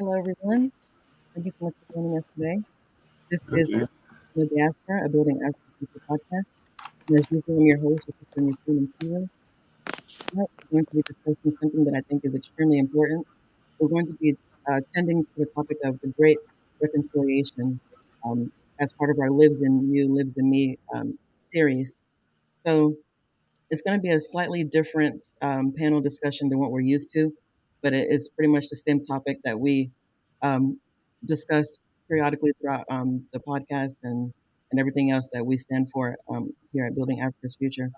Hello, everyone. Thank you so much for joining us today. This is Okay. the Diaspora, a Building African Future podcast. And as usual, I'm your host, Mr. Nkiru. Tonight, we're going to be discussing something that I think is extremely important. We're going to be tending to the topic of the Great Reconciliation um, as part of our Lives in You, Lives in Me series. So, it's going to be a slightly different panel discussion than what we're used to, but it is pretty much the same topic that we um, discuss periodically throughout the podcast and everything else that we stand for here at Building Africa's Future.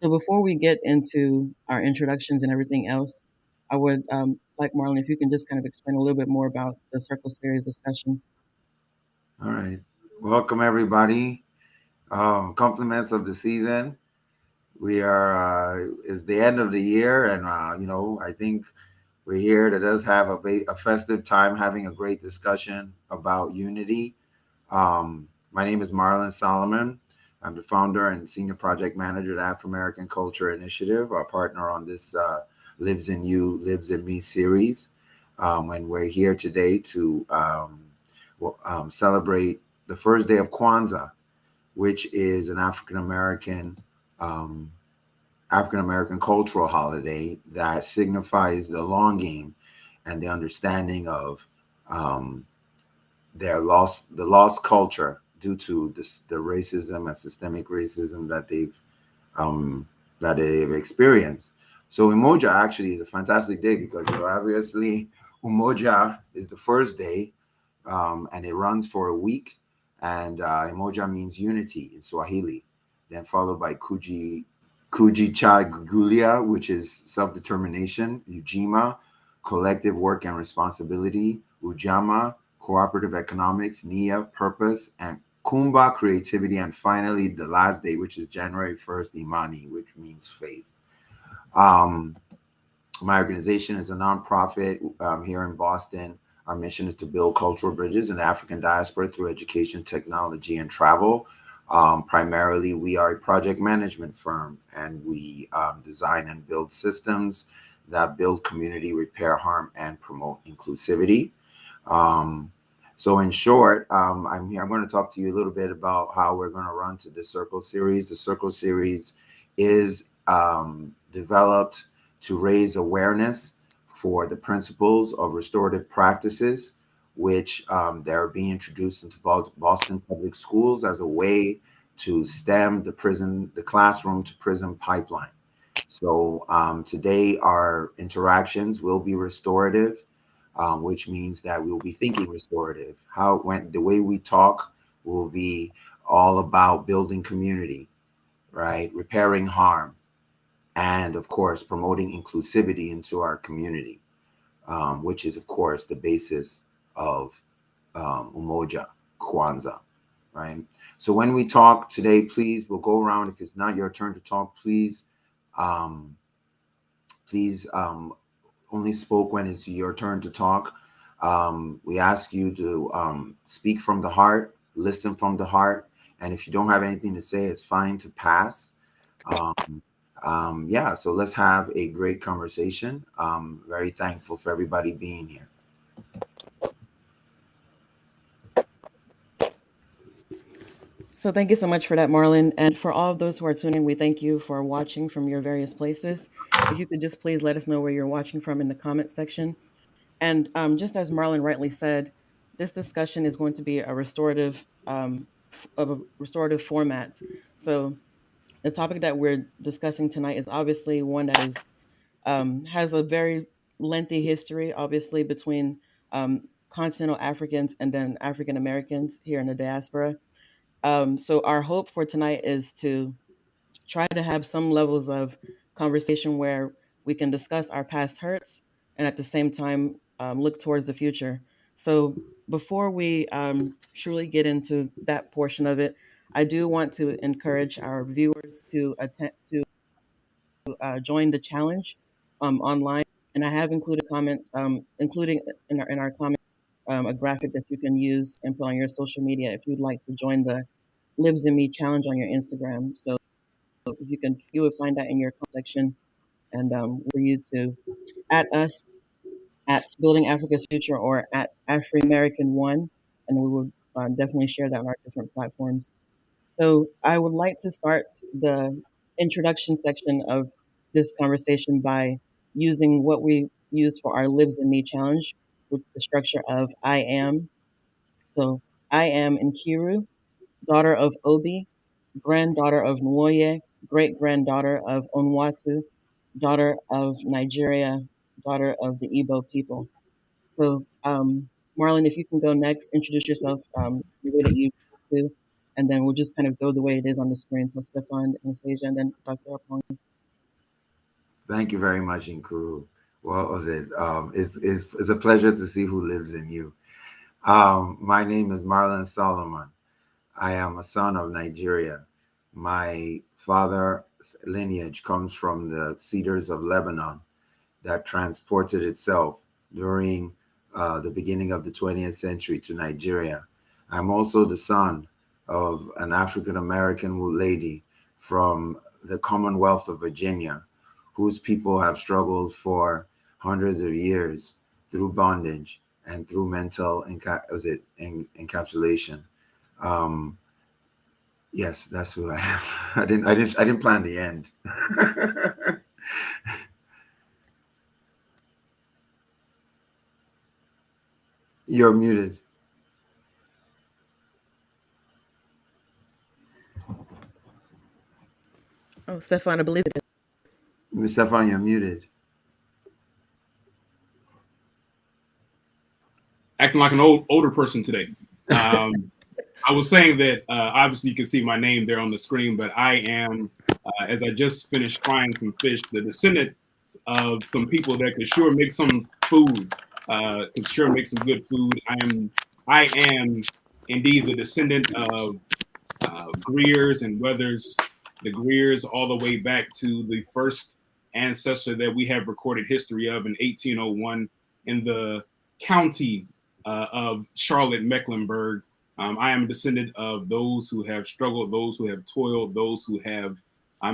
So before we get into our introductions and everything else, I would like Marlon, if you can just kind of explain a little bit more about the Circle Series discussion. All right. Welcome, everybody. Compliments of the season. We are, it's the end of the year, and, I think we're here to just have a festive time having a great discussion about unity. My name is Marlon Solomon. I'm the founder and senior project manager at Afro American Culture Initiative, our partner on this Lives in You, Lives in Me series. And we're here today to celebrate the first day of Kwanzaa, which is an um, African American cultural holiday that signifies the longing and the understanding of um, the lost culture due to the racism and systemic racism um, that they've experienced. So UMOJA actually is a fantastic day because obviously UMOJA is the first day, and it runs for a week. And UMOJA means unity in Swahili, then followed by Kujichagulia, which is self determination, Ujima, collective work and responsibility, Ujama, cooperative economics, Nia, purpose, and Kumba, creativity, and finally the last day, which is January 1st, Imani, which means faith. Um, my organization is a nonprofit here in Boston. Our mission is to build cultural bridges in the African diaspora through education, technology, and travel. Primarily, we are a project management firm, and we design and build systems that build community, repair harm, and promote inclusivity. Um, so, in short, I'm here. I'm going to talk to you a little bit about how we're going to run to the Circle series. The Circle series is developed to raise awareness for the principles of restorative practices, which they're being introduced into Boston public schools as a way to stem the classroom to prison pipeline. So today our interactions will be restorative, which means that we'll be thinking restorative. When the way we talk will be all about building community, right? Repairing harm, and of course promoting inclusivity into our community, which is of course the basis of Umoja, Kwanzaa, right? So when we talk today, please, we'll go around. If it's not your turn to talk, um, please only spoke when it's your turn to talk. We ask you to speak from the heart, listen from the heart, and if you don't have anything to say, it's fine to pass. Um, yeah, so let's have a great conversation. Very thankful for everybody being here. So thank you so much for that, Marlon. And for all of those who are tuning, we thank you for watching from your various places. If you could just please let us know where you're watching from in the comments section. And just as Marlon rightly said, this discussion is going to be a restorative of a restorative format. So the topic that we're discussing tonight is obviously one that is has a very lengthy history, obviously between continental Africans and then African Americans here in the diaspora. So our hope for tonight is to try to have some levels of conversation where we can discuss our past hurts and at the same time look towards the future. So before we truly get into that portion of it, I do want to encourage our viewers to join the challenge online, and I have included comment, including in our comment, a graphic that you can use and put on your social media if you'd like to join the Lives in Me challenge on your Instagram. So if you would find that in your comment section, and for you to at us at Building Africa's Future or at Afro American One, and we will definitely share that on our different platforms. So I would like to start the introduction section of this conversation by using what we used for our Libs and Me challenge, with the structure of I am. So I am Nkiru, daughter of Obi, granddaughter of Nwoye, great granddaughter of Onwatu, daughter of Nigeria, daughter of the Igbo people. So, Marlon, if you can go next, introduce yourself the way that you do, and then we'll just kind of go the way it is on the screen. So, Stefan, Anastasia, and then Dr. Apong. Thank you very much, Nkiru. What was it? It's a pleasure to see who lives in you. My name is Marlon Solomon. I am a son of Nigeria. My father's lineage comes from the cedars of Lebanon that transported itself during the beginning of the 20th century to Nigeria. I'm also the son of an African American lady from the Commonwealth of Virginia, whose people have struggled for hundreds of years through bondage and through mental encapsulation. Um, yes, that's who I am. I didn't plan the end. You're muted. Oh, Stefan, I believe it is. Stefan, you're muted. Acting like an older person today. I was saying that obviously you can see my name there on the screen, but I am, as I just finished frying some fish, the descendant of some people that could sure make some food, could sure make some good food. I am indeed the descendant of Greers and Weathers, the Greers all the way back to the first ancestor that we have recorded history of in 1801 in the county of Charlotte, Mecklenburg. I am a descendant of those who have struggled, those who have toiled, those who have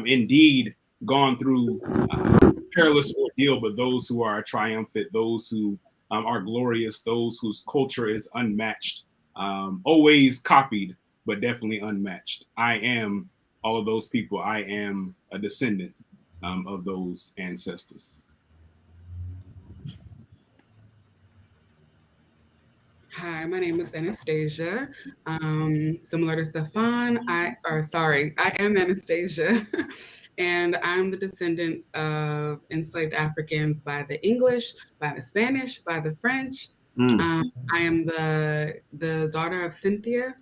indeed gone through perilous ordeal, but those who are triumphant, those who are glorious, those whose culture is unmatched, always copied, but definitely unmatched. I am all of those people. I am a descendant of those ancestors. Hi, my name is Anastasia. Similar to Stefan, I am Anastasia, and I'm the descendants of enslaved Africans by the English, by the Spanish, by the French. I am the daughter of Cynthia,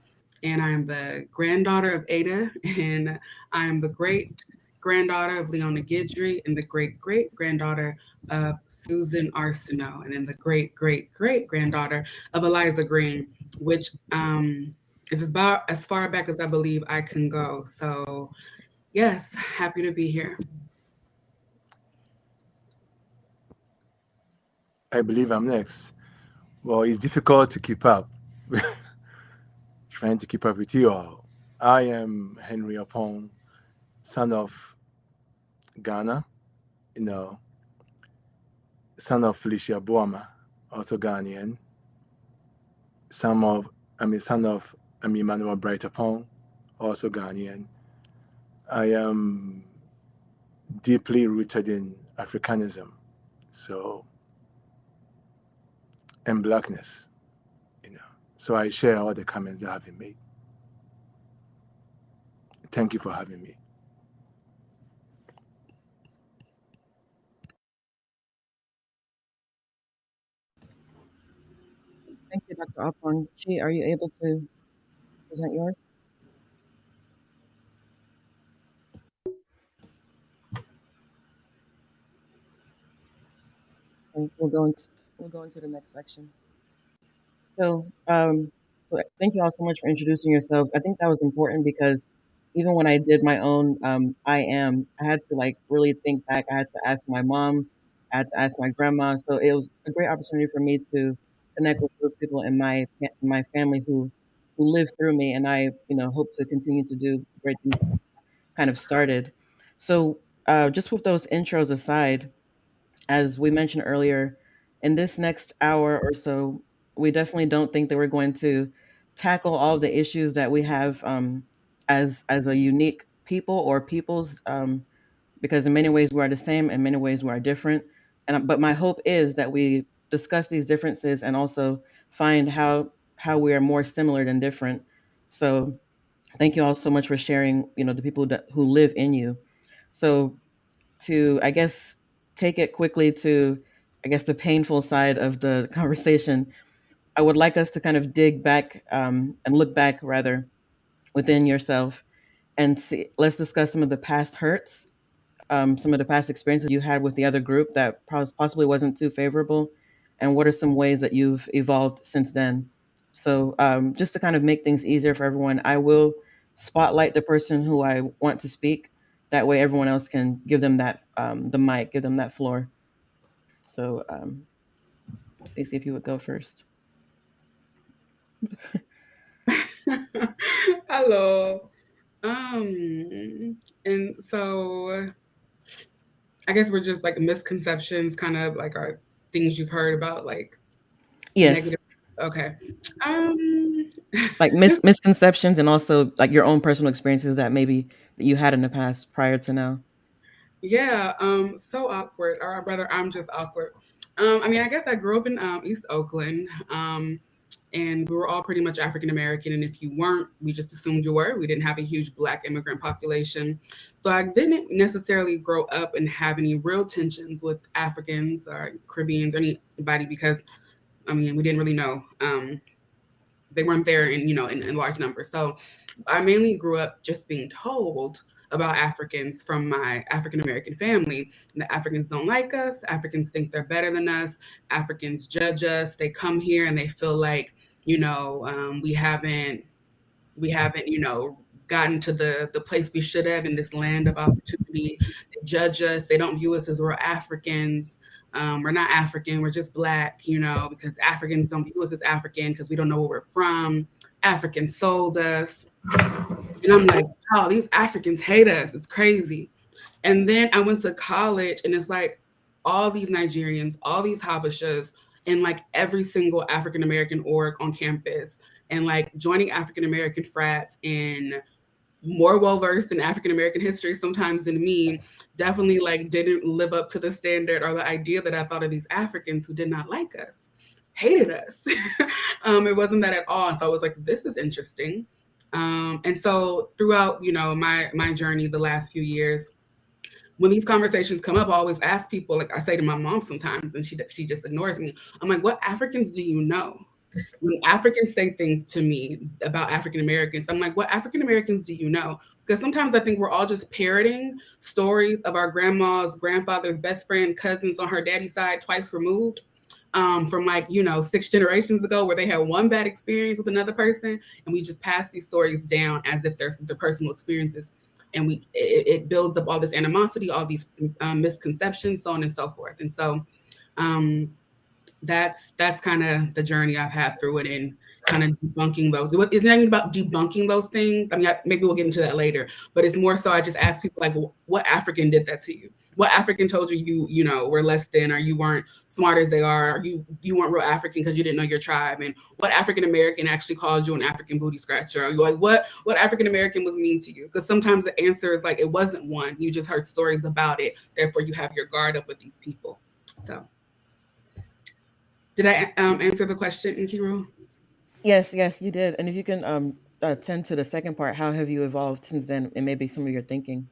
and I am the granddaughter of Ada, and I am the great granddaughter of Leona Guidry, and the great great granddaughter of Susan Arsenault, and then the great great great granddaughter of Eliza Green, which is about as far back as I believe I can go. So, yes, happy to be here. I believe I'm next. Well, it's difficult to keep up, trying to keep up with you all. I am Henry Apong, son of Ghana, son of Felicia Boama, also Ghanaian, son of Emmanuel Bright Apong, also Ghanaian. I am deeply rooted in Africanism, and blackness, So I share all the comments that have been made. Thank you for having me. Thank you, Dr. Apong. Chi, are you able to present yours? Okay, we'll go into the next section. So, thank you all so much for introducing yourselves. I think that was important because even when I did my own, I had to like really think back. I had to ask my mom, I had to ask my grandma. So it was a great opportunity for me to connect with those people in my family who lived through me, and I, hope to continue to do great things kind of started. So, just with those intros aside, as we mentioned earlier, in this next hour or so, we definitely don't think that we're going to tackle all the issues that we have as a unique people or peoples, because in many ways we are the same, in many ways we are different. And but my hope is that we discuss these differences and also find how we are more similar than different. So thank you all so much for sharing. The people who live in you. So to, I guess, take it quickly to, I guess, the painful side of the conversation, I would like us to kind of dig back, and look back rather within yourself and see. Let's discuss some of the past hurts, some of the past experiences you had with the other group that possibly wasn't too favorable, and what are some ways that you've evolved since then. So, just to kind of make things easier for everyone, I will spotlight the person who I want to speak. That way, everyone else can give them that, the mic, give them that floor. So, Stacey, if you would go first. Hello. And so I guess we're just like misconceptions, kind of like our things you've heard about, like Yes, negative. Okay. Um, like misconceptions, and also like your own personal experiences that maybe that you had in the past prior to now. yeah. So awkward. Or rather, I'm just awkward. I mean, I guess I grew up in East Oakland. And we were all pretty much African American. And if you weren't, we just assumed you were. We didn't have a huge Black immigrant population. So I didn't necessarily grow up and have any real tensions with Africans or Caribbeans or anybody because, I mean, we didn't really know. They weren't there in large numbers. So I mainly grew up just being told about Africans from my African American family. The Africans don't like us. Africans think they're better than us. Africans judge us. They come here and they feel like we haven't gotten to the place we should have in this land of opportunity. They judge us. They don't view us as real Africans. We're not African. We're just Black, because Africans don't view us as African because we don't know where we're from. Africans sold us. And I'm like, wow, these Africans hate us. It's crazy. And then I went to college, and it's like all these Nigerians, all these Habashas, and like every single African American org on campus, and like joining African American frats and more well versed in African American history sometimes than me, definitely like didn't live up to the standard or the idea that I thought of these Africans who did not like us, hated us. It wasn't that at all. So I was like, this is interesting. And so throughout, my journey the last few years, when these conversations come up, I always ask people, like I say to my mom sometimes, and she just ignores me. I'm like, what Africans do you know? When Africans say things to me about African Americans, I'm like, what African Americans do you know? Because sometimes I think we're all just parroting stories of our grandma's grandfather's best friend, cousins on her daddy's side, twice removed. From like 6 generations ago, where they had one bad experience with another person, and we just pass these stories down as if they're their personal experiences, and it builds up all this animosity, all these misconceptions, so on and so forth. And so um, that's kind of the journey I've had through it, and kind of debunking those. It's not even about debunking those things. I mean, maybe we'll get into that later, but it's more so I just ask people like, well, what African did that to you? What African told you were less than, or you weren't smart as they are, or you weren't real African because you didn't know your tribe? And what African American actually called you an African booty scratcher? Or you're like, what African American was mean to you? Because sometimes the answer is like, it wasn't one. You just heard stories about it. Therefore, you have your guard up with these people. So. Did I answer the question, Nkiru? Yes, yes, you did. And if you can attend to the second part, how have you evolved since then, and maybe some of your thinking?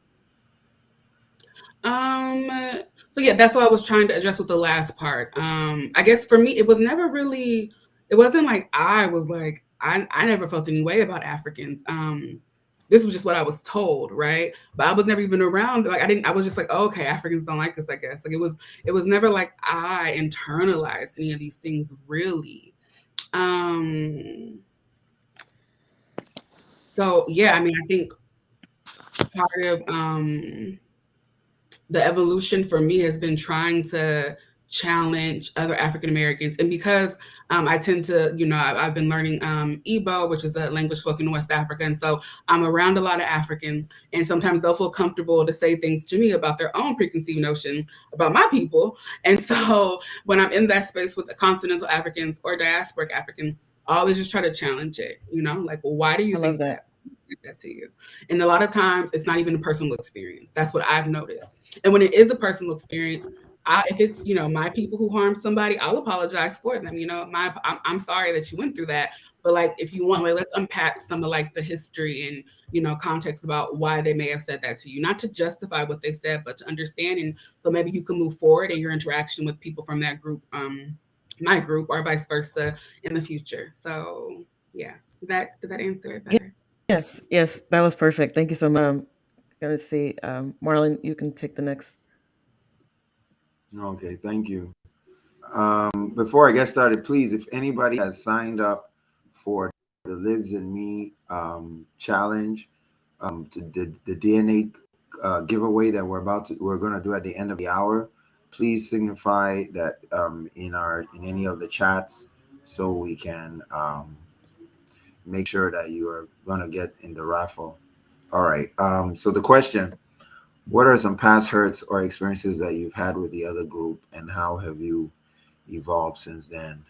So yeah, that's what I was trying to address with the last part. I guess for me, it was never really, it wasn't like I was like, I never felt any way about Africans. This was just what I was told, right? But I was never even around. Like I was just like, oh, okay, Africans don't like us, I guess. Like it was never like I internalized any of these things really. So yeah, I mean, I think part of the evolution for me has been trying to challenge other African Americans. And because I tend to, I've been learning Igbo, which is a language spoken in West Africa. And so I'm around a lot of Africans, and sometimes they'll feel comfortable to say things to me about their own preconceived notions about my people. And so when I'm in that space with the continental Africans or diasporic Africans, I always just try to challenge it, like, well, why do you think that? To you? And a lot of times it's not even a personal experience. That's what I've noticed. And when it is a personal experience, if it's my people who harm somebody, I'll apologize for them. I'm sorry that you went through that. But like, if you want, like, let's unpack some of like the history and context about why they may have said that to you, not to justify what they said, but to understand. And so maybe you can move forward in your interaction with people from that group, my group, or vice versa in the future. So yeah, did that answer it better? Yes, that was perfect. Thank you so much. Gonna see, Marlon, you can take the next. Okay, thank you. Before I get started, please, if anybody has signed up for the Lives in Me challenge, to the DNA giveaway that we're going to do at the end of the hour, please signify that in any of the chats, so we can make sure that you are going to get in the raffle. All right. So the question: what are some past hurts or experiences that you've had with the other group, and how have you evolved since then?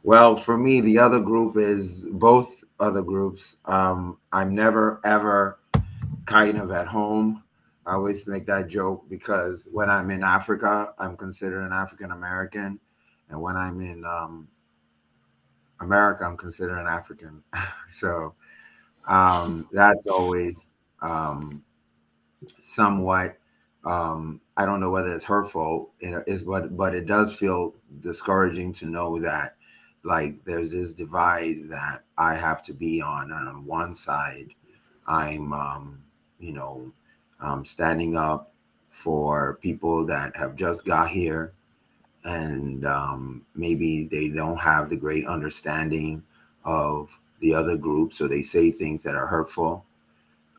Well, for me, the other group is both other groups. I'm never ever kind of at home. I always make that joke because when I'm in Africa, I'm considered an African American, and when I'm in America, I'm considered an African. So that's always somewhat. I don't know whether it's hurtful, but it does feel discouraging to know that, like, there's this divide that I have to be on. And on one side, I'm standing up for people that have just got here, and maybe they don't have the great understanding of the other group, so they say things that are hurtful.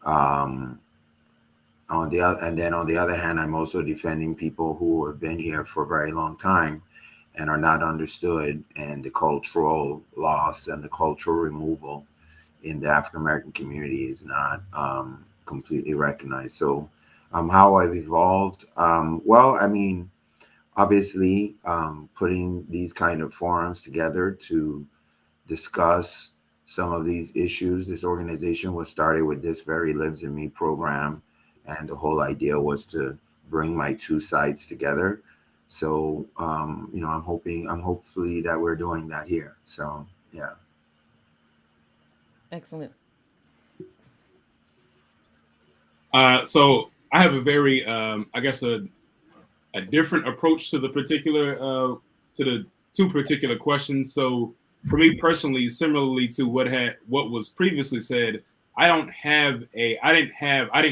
On the other hand, I'm also defending people who have been here for a very long time and are not understood, and the cultural loss and the cultural removal in the African American community is not completely recognized. So how I've evolved, well, I mean, obviously, putting these kind of forums together to discuss some of these issues. This organization was started with this very Lives in Me program, and the whole idea was to bring my two sides together. So I'm hopefully that we're doing that here. So yeah. Excellent. So I have a very, I guess, a different approach to the two particular questions. So for me personally, similarly to what was previously said, I didn't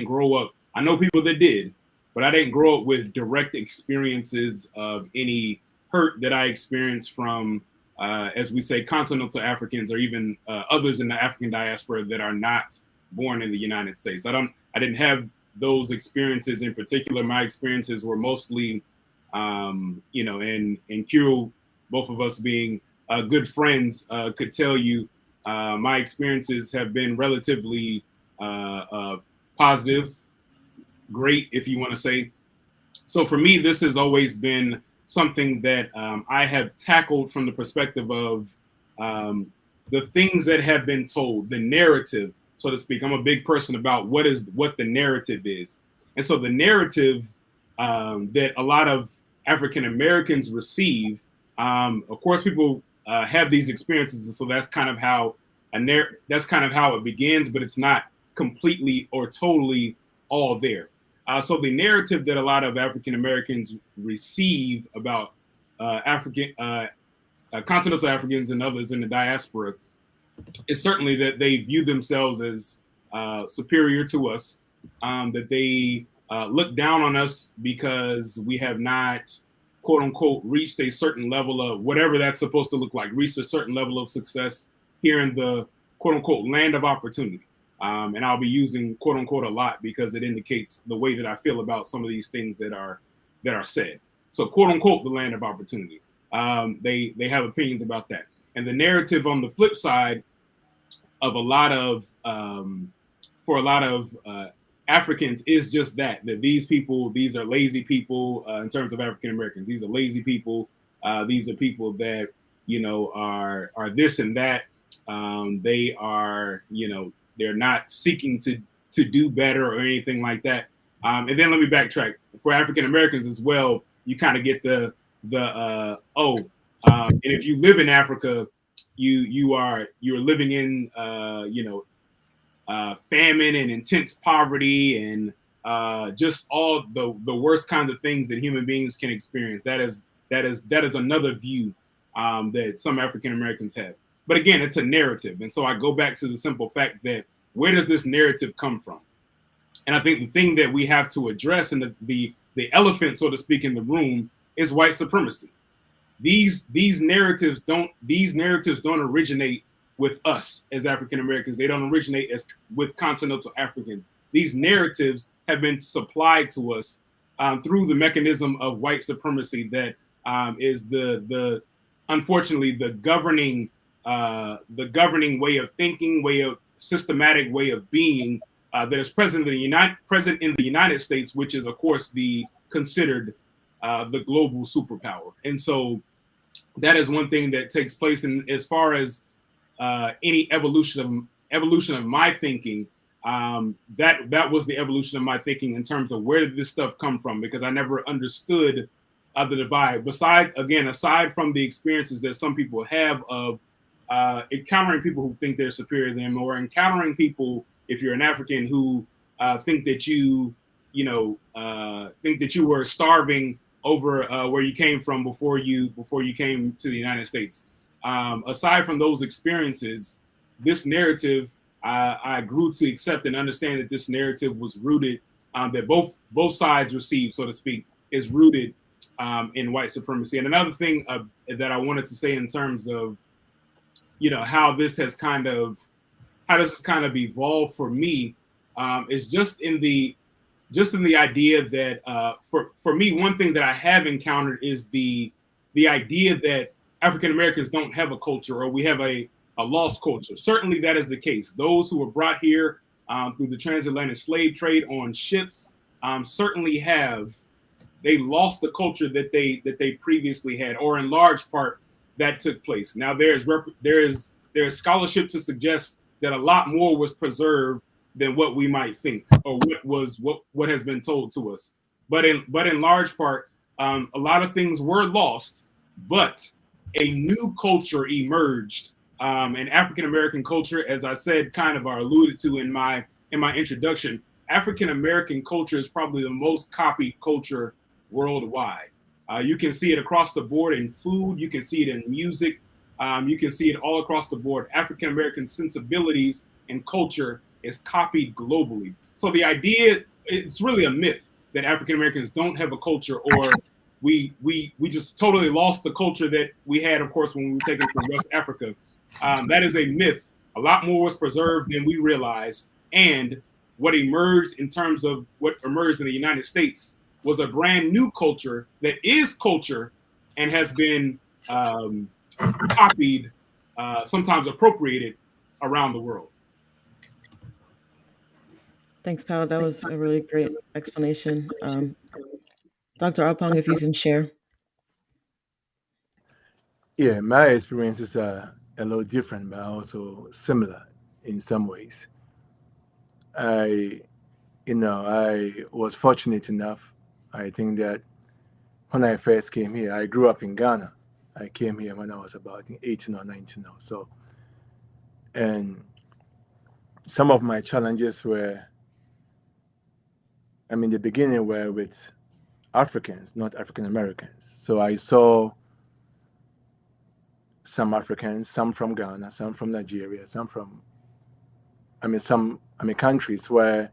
grow up. I know people that did, but I didn't grow up with direct experiences of any hurt that I experienced from, as we say, continental Africans, or even others in the African diaspora that are not born in the United States. I didn't have those experiences in particular. My experiences were mostly, and Nkiru, both of us being good friends, could tell you my experiences have been relatively positive, great, if you want to say. So for me, this has always been something that I have tackled from the perspective of the things that have been told, the narrative, so to speak. I'm a big person about what the narrative is. And so the narrative that a lot of African Americans receive, of course, people have these experiences, and so that's kind of how it begins, but it's not completely or totally all there. So the narrative that a lot of African Americans receive about continental Africans and others in the diaspora is certainly that they view themselves as superior to us, that they look down on us because we have not, quote unquote, reached a certain level of whatever that's supposed to look like, reached a certain level of success here in the, quote unquote, land of opportunity. And I'll be using quote unquote a lot because it indicates the way that I feel about some of these things that are said. So quote unquote, the land of opportunity. They have opinions about that. And the narrative on the flip side of a lot of for a lot of Africans is just that these people, these are lazy people in terms of African Americans. These are lazy people. These are people that are this and that. They are they're not seeking to do better or anything like that. And then let me backtrack for African Americans as well. You kind of get and if you live in Africa, you're living in famine and intense poverty and just all the worst kinds of things that human beings can experience. That is another view that some African Americans have. But again, it's a narrative, and so I go back to the simple fact that where does this narrative come from? And I think the thing that we have to address, and the elephant, so to speak, in the room, is white supremacy. These narratives don't originate with us as African Americans. They don't originate with continental Africans. These narratives have been supplied to us through the mechanism of white supremacy that is the unfortunately the governing way of thinking, systematic way of being that is present in the United States, which is of course considered the global superpower. And so that is one thing that takes place. And as far as any evolution of my thinking, that was the evolution of my thinking in terms of where did this stuff come from, because I never understood the divide. Aside from the experiences that some people have of encountering people who think they're superior to them, or encountering people, if you're an African, who think that you were starving over where you came from before you came to the United States. Aside from those experiences, this narrative, I grew to accept and understand that this narrative was rooted, that both sides received, so to speak, is rooted in white supremacy. And another thing that I wanted to say in terms of, how this has kind of evolved for me, is just in the idea that for me, one thing that I have encountered is the idea that African Americans don't have a culture, or we have a lost culture. Certainly that is the case. Those who were brought here through the transatlantic slave trade on ships certainly they lost the culture that they previously had, or in large part that took place. Now there is scholarship to suggest that a lot more was preserved than what we might think, or what has been told to us. But in large part, a lot of things were lost, but a new culture emerged, an African American culture, as I said, kind of alluded to in my introduction. African American culture is probably the most copied culture worldwide. You can see it across the board in food. You can see it in music. You can see it all across the board. African American sensibilities and culture is copied globally. So the idea, it's really a myth that African Americans don't have a culture, or we just totally lost the culture that we had, of course, when we were taken from West Africa. That is a myth. A lot more was preserved than we realized. And what emerged in the United States was a brand new culture that is culture and has been copied, sometimes appropriated around the world. Thanks, Pao. That was a really great explanation. Dr. Apong, if you can share. Yeah, my experiences are a little different, but also similar in some ways. I was fortunate enough. I think that when I first came here, I grew up in Ghana. I came here when I was about 18 or 19 or so. And some of my challenges were, the beginning were with Africans, not African Americans. So I saw some Africans, some from Ghana, some from Nigeria, some from, countries where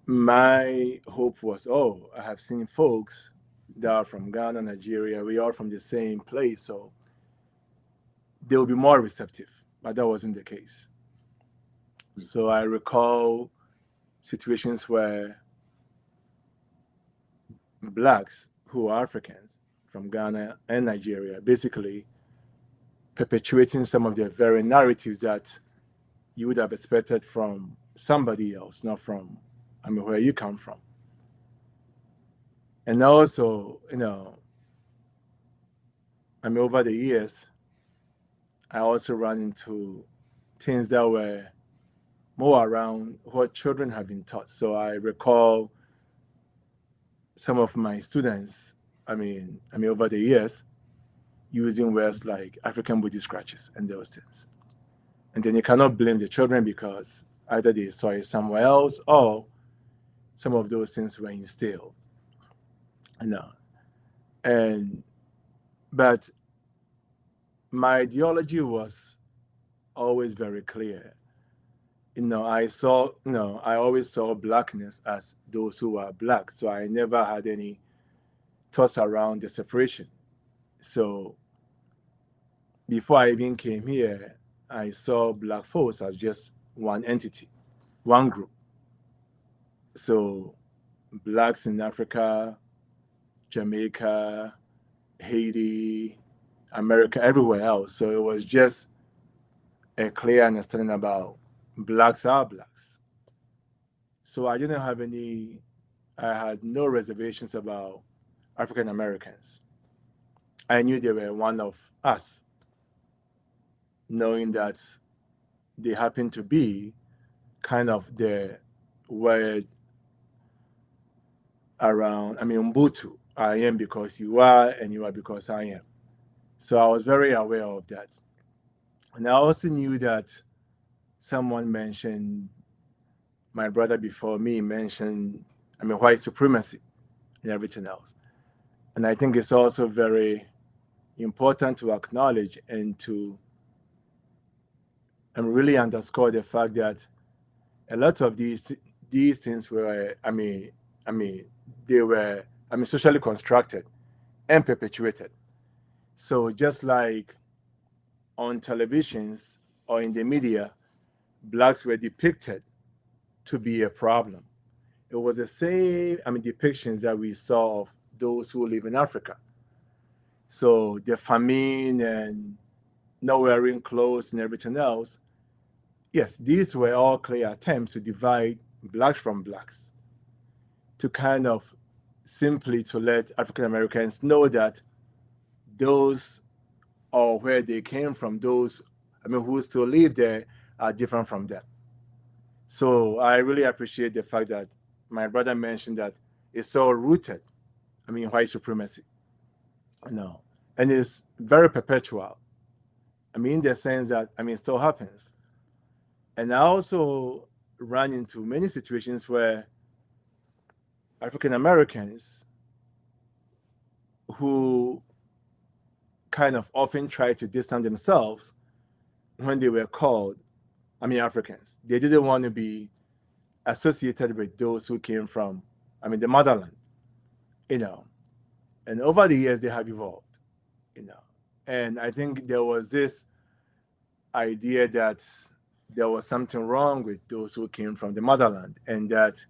my hope was, I have seen folks that are from Ghana, Nigeria, we are from the same place, so they will be more receptive, but that wasn't the case. So I recall situations where blacks who are Africans from Ghana and Nigeria, basically perpetuating some of the very narratives that you would have expected from somebody else, not from, where you come from. And also, over the years, I also ran into things that were more around what children have been taught. So I recall some of my students, over the years, using words like African booty scratches and those things. And then you cannot blame the children because either they saw it somewhere else or some of those things were instilled. But my ideology was always very clear. I always saw blackness as those who are black. So I never had any thoughts around the separation. So before I even came here, I saw black folks as just one entity, one group. So blacks in Africa, Jamaica, Haiti, America, everywhere else. So it was just a clear understanding about blacks are blacks. So I had no reservations about African Americans. I knew they were one of us, knowing that they happened to be kind of the word around, Ubuntu. I am because you are, and you are because I am. So I was very aware of that. And I also knew that someone mentioned, my brother before me mentioned, white supremacy and everything else. And I think it's also very important to acknowledge and to really underscore the fact that a lot of these things were, they were, socially constructed and perpetuated. So just like on televisions or in the media, blacks were depicted to be a problem. It was the same, depictions that we saw of those who live in Africa. So the famine and not wearing clothes and everything else, yes, these were all clear attempts to divide blacks from blacks, to kind of simply to let African Americans know that those, or where they came from, those, who still live there, are different from them. So I really appreciate the fact that my brother mentioned that it's all rooted, white supremacy. And it's very perpetual. In the sense that, it still happens. And I also ran into many situations where African Americans who kind of often try to distance themselves when they were called, Africans. They didn't want to be associated with those who came from, the motherland, And over the years, they have evolved, And I think there was this idea that there was something wrong with those who came from the motherland, and that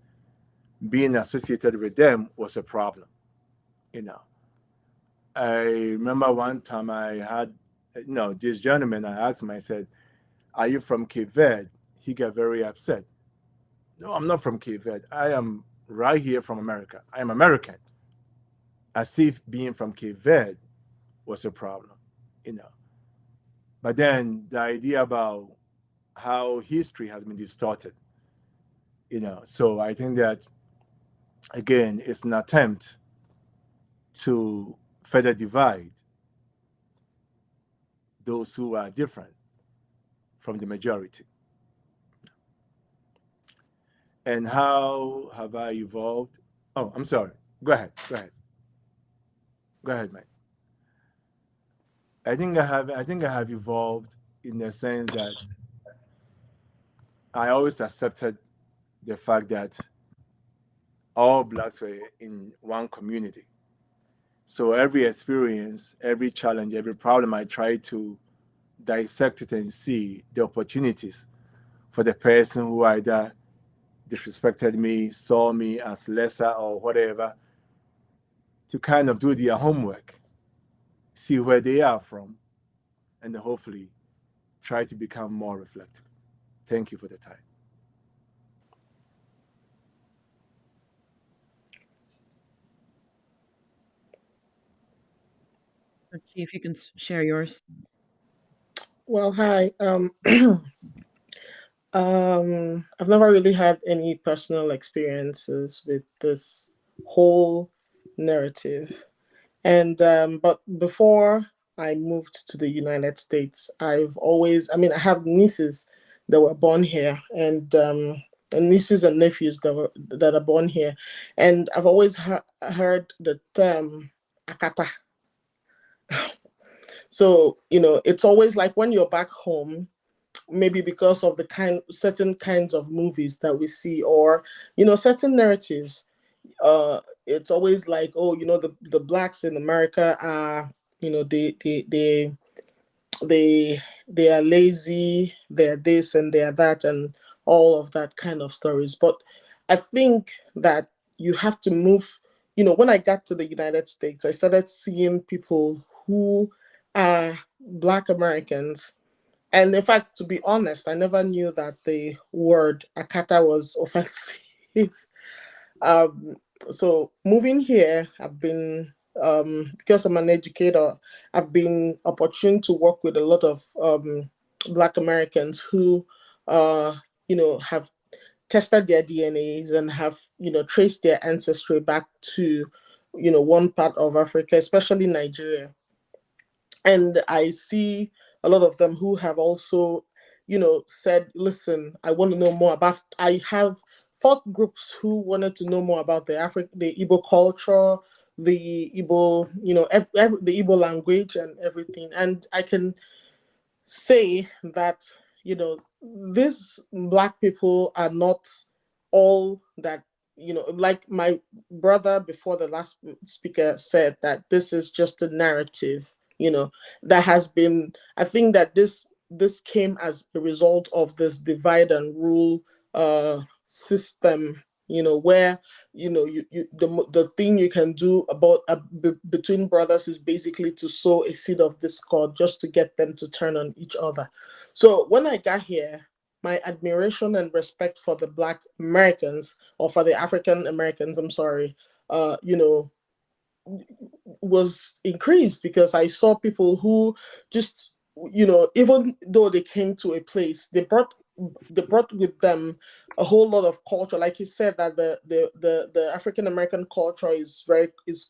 being associated with them was a problem, I remember one time I had, this gentleman, I asked him, I said, "Are you from Cape Verde?" He got very upset. "No, I'm not from Cape Verde. I am right here from America. I am American." As if being from Cape Verde was a problem, But then the idea about how history has been distorted, So I think that, again, it's an attempt to further divide those who are different from the majority. And how have I evolved? Oh, I'm sorry. Go ahead, Mike. I think I have evolved in the sense that I always accepted the fact that all blacks were in one community. So every experience, every challenge, every problem, I tried to dissect it and see the opportunities for the person who either disrespected me, saw me as lesser or whatever, to kind of do their homework, see where they are from, and hopefully try to become more reflective. Thank you for the time. Chief, you can share yours. Well, hi. I've never really had any personal experiences with this whole narrative. And but before I moved to the United States, I have nieces that were born here, and nieces and nephews that are born here, and I've always heard the term akata. So it's always like when you're back home, maybe because of the certain kinds of movies that we see, or certain narratives. It's always like, oh, the blacks in America are, they they are lazy, they're this and they're that, and all of that kind of stories. But I think that you have to move. When I got to the United States, I started seeing people who are Black Americans. And in fact, to be honest, I never knew that the word akata was offensive. um, so moving here, I've been, because I'm an educator, I've been opportune to work with a lot of Black Americans who, have tested their DNAs and have, traced their ancestry back to, one part of Africa, especially Nigeria. And I see a lot of them who have also, said, listen, I want to know more about, I have thought groups who wanted to know more about the Igbo culture, the Igbo, the Igbo language and everything. And I can say that, these Black people are not all that, like my brother before the last speaker said, that this is just a narrative, that has been, I think that this came as a result of this divide and rule system, where the thing you can do about between brothers is basically to sow a seed of discord just to get them to turn on each other. So when I got here, my admiration and respect for the Black Americans, or for the African Americans, I'm sorry, was increased, because I saw people who just, even though they came to a place, they brought with them a whole lot of culture. Like he said, that the African American culture is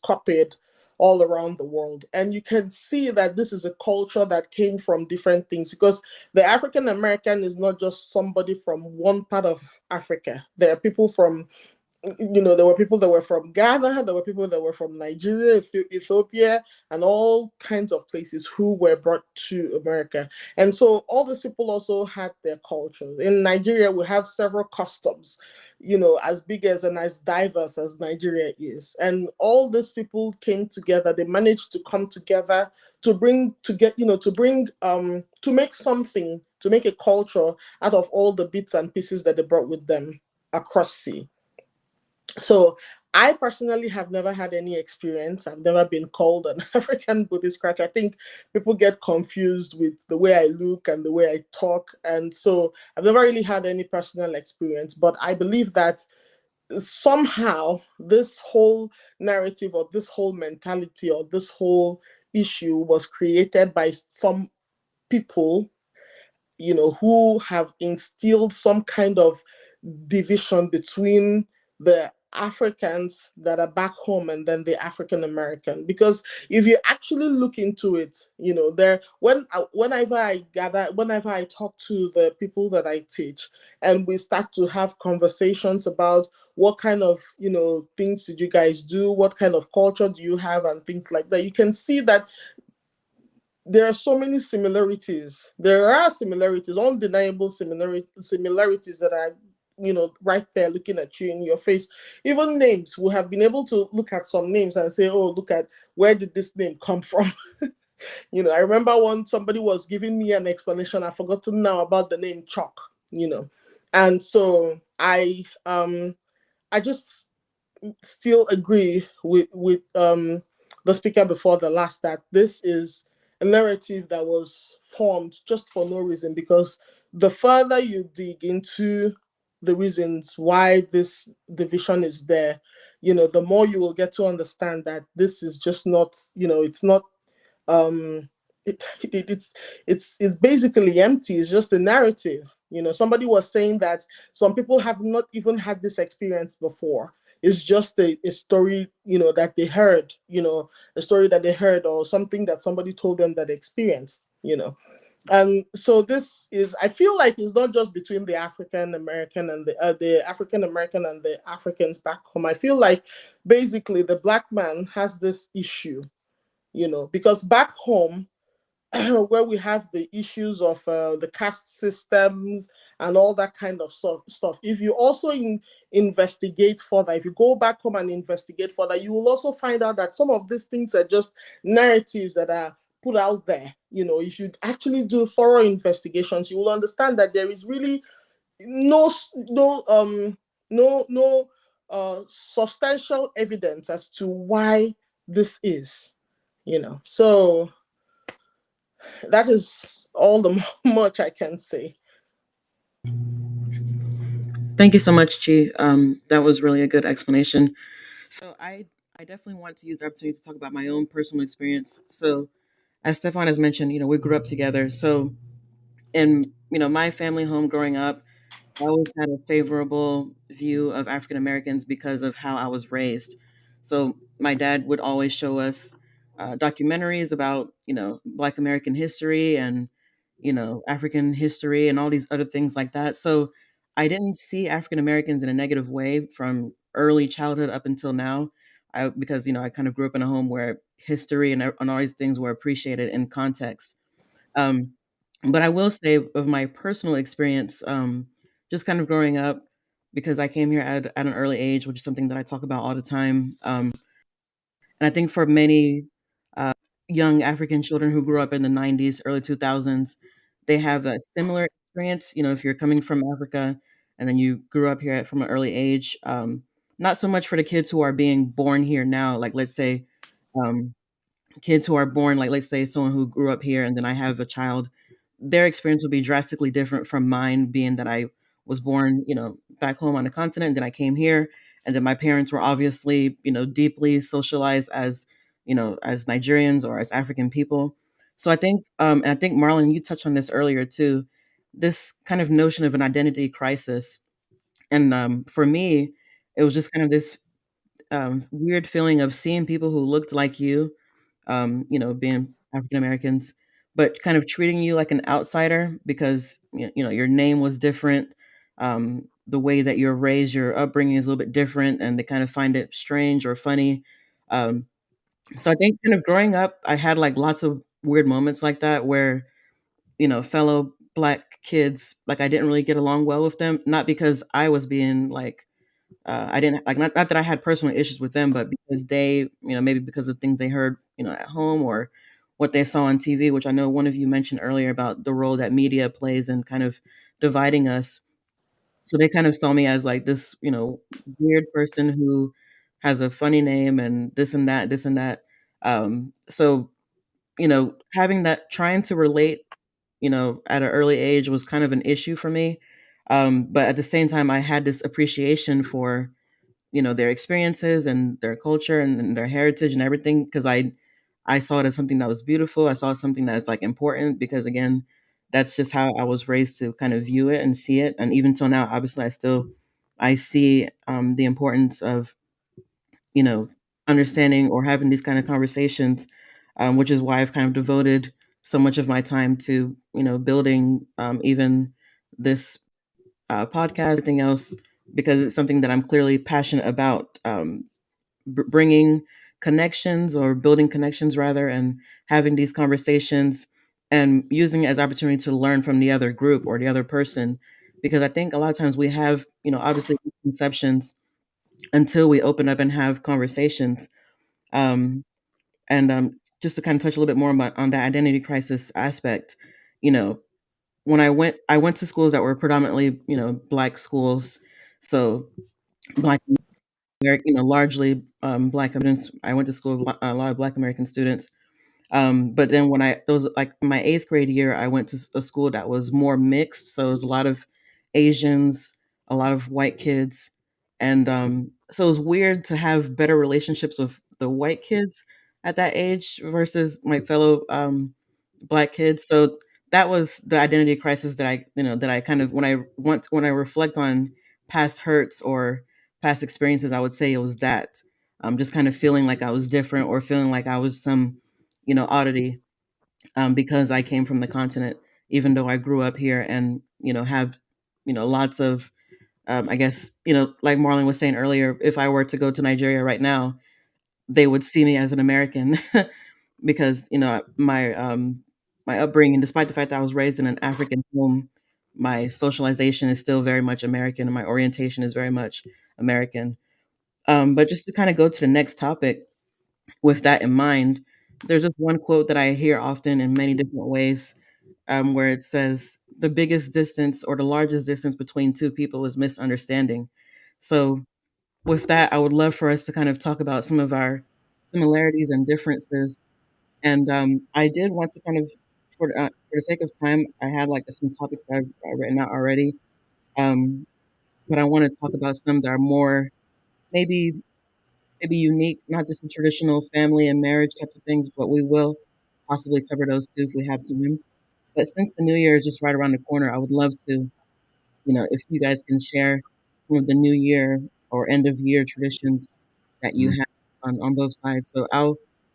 copied all around the world. And you can see that this is a culture that came from different things, because the African American is not just somebody from one part of Africa. There are people from, there were people that were from Ghana, there were people that were from Nigeria, Ethiopia, and all kinds of places who were brought to America. And so all these people also had their cultures. In Nigeria, we have several customs, as big as and as diverse as Nigeria is. And all these people came together, they managed to come together to make something, to make a culture out of all the bits and pieces that they brought with them across sea. So I personally have never had any experience. I've never been called an African booty scratch. I think people get confused with the way I look and the way I talk. And so I've never really had any personal experience. But I believe that somehow this whole narrative, or this whole mentality, or this whole issue was created by some people, who have instilled some kind of division between the Africans that are back home and then the African American. Because if you actually look into it, whenever I talk to the people that I teach, and we start to have conversations about what kind of things did you guys do, what kind of culture do you have, and things like that, you can see that there are so many similarities. There are similarities, undeniable similarities that are, right there looking at you in your face. Even names, we have been able to look at some names and say, oh, look at, where did this name come from? I remember somebody was giving me an explanation. I've forgotten now about the name Chalk, And so I just still agree with the speaker before the last, that this is a narrative that was formed just for no reason, because the further you dig into the reasons why this division is there, the more you will get to understand that this is just not, it's not, um it's basically empty. It's just a narrative. Somebody was saying that some people have not even had this experience before. It's just a story, that they heard, a story that they heard, or something that somebody told them that they experienced. And so this is, I feel like, it's not just between the African American and the African American and the Africans back home. I feel like basically the Black man has this issue, because back home, where we have the issues of the caste systems and all that kind of stuff. If you also investigate further, if you go back home and investigate further, you will also find out that some of these things are just narratives that are put out there. If you actually do thorough investigations, you will understand that there is really no substantial evidence as to why this is. So that is all the much I can say. Thank you so much, Chi. That was really a good explanation. So I definitely want to use the opportunity to talk about my own personal experience. So as Stefan has mentioned, we grew up together. So in my family home growing up, I always had a favorable view of African Americans because of how I was raised. So my dad would always show us documentaries about Black American history and African history and all these other things like that. So I didn't see African Americans in a negative way from early childhood up until now. Because I kind of grew up in a home where history and all these things were appreciated in context. Um, but I will say of my personal experience, just kind of growing up, because I came here at an early age, which is something that I talk about all the time. And I think for many young African children who grew up in the 90s, early 2000s, they have a similar experience. If you're coming from Africa and then you grew up here from an early age, not so much for the kids who are being born here now, like let's say um, kids who are born, like let's say someone who grew up here and then I have a child, their experience would be drastically different from mine, being that I was born, back home on the continent, then I came here, and then my parents were obviously, deeply socialized as Nigerians or as African people. So and I think Marlon, you touched on this earlier too, this kind of notion of an identity crisis. And for me, it was just kind of this weird feeling of seeing people who looked like you, being African Americans, but kind of treating you like an outsider because your name was different. The way that you're raised, your upbringing is a little bit different, and they kind of find it strange or funny. Um, so I think kind of growing up, I had like lots of weird moments like that where fellow black kids, like I didn't really get along well with them, not because I was being like I didn't like not that I had personal issues with them, but because they, maybe because of things they heard, at home or what they saw on TV, which I know one of you mentioned earlier about the role that media plays in kind of dividing us. So they kind of saw me as like this, weird person who has a funny name and this and that, this and that. So, having that, trying to relate, at an early age was kind of an issue for me. But at the same time, I had this appreciation for their experiences and their culture and their heritage and everything because I saw it as something that was beautiful. I saw it as something that is like important because again, that's just how I was raised to kind of view it and see it. And even till now, obviously, I see the importance of you know understanding or having these kind of conversations, which is why I've kind of devoted so much of my time to building even this podcast, everything else, because it's something that I'm clearly passionate about. Bringing connections or building connections rather, and having these conversations and using it as opportunity to learn from the other group or the other person, because I think a lot of times we have obviously conceptions until we open up and have conversations. Um, and just to kind of touch a little bit more on the identity crisis aspect, you know, when I went to schools that were predominantly, black schools. So black largely Black students. I went to school with a lot of Black American students. But then when those like my eighth grade year, I went to a school that was more mixed. So it was a lot of Asians, a lot of white kids. And so it was weird to have better relationships with the white kids at that age versus my fellow Black kids. So that was the identity crisis that I kind of, when I reflect on past hurts or past experiences, I would say it was that. Just kind of feeling like I was different or feeling like I was some oddity, because I came from the continent, even though I grew up here and, have, lots of, I guess, like Marlon was saying earlier, if I were to go to Nigeria right now, they would see me as an American because, my upbringing, despite the fact that I was raised in an African home, my socialization is still very much American and my orientation is very much American. But just to kind of go to the next topic, with that in mind, there's this one quote that I hear often in many different ways, where it says, "The biggest distance or the largest distance between two people is misunderstanding." So, with that, I would love for us to kind of talk about some of our similarities and differences. And I did want to kind of, for the sake of time, I had like some topics that I've written out already, um, but I want to talk about some that are more maybe maybe unique, not just the traditional family and marriage type of things, but we will possibly cover those too if we have time. But since the new year is just right around the corner, I would love to, if you guys can share some of the new year or end of year traditions that you Mm, have on both sides. So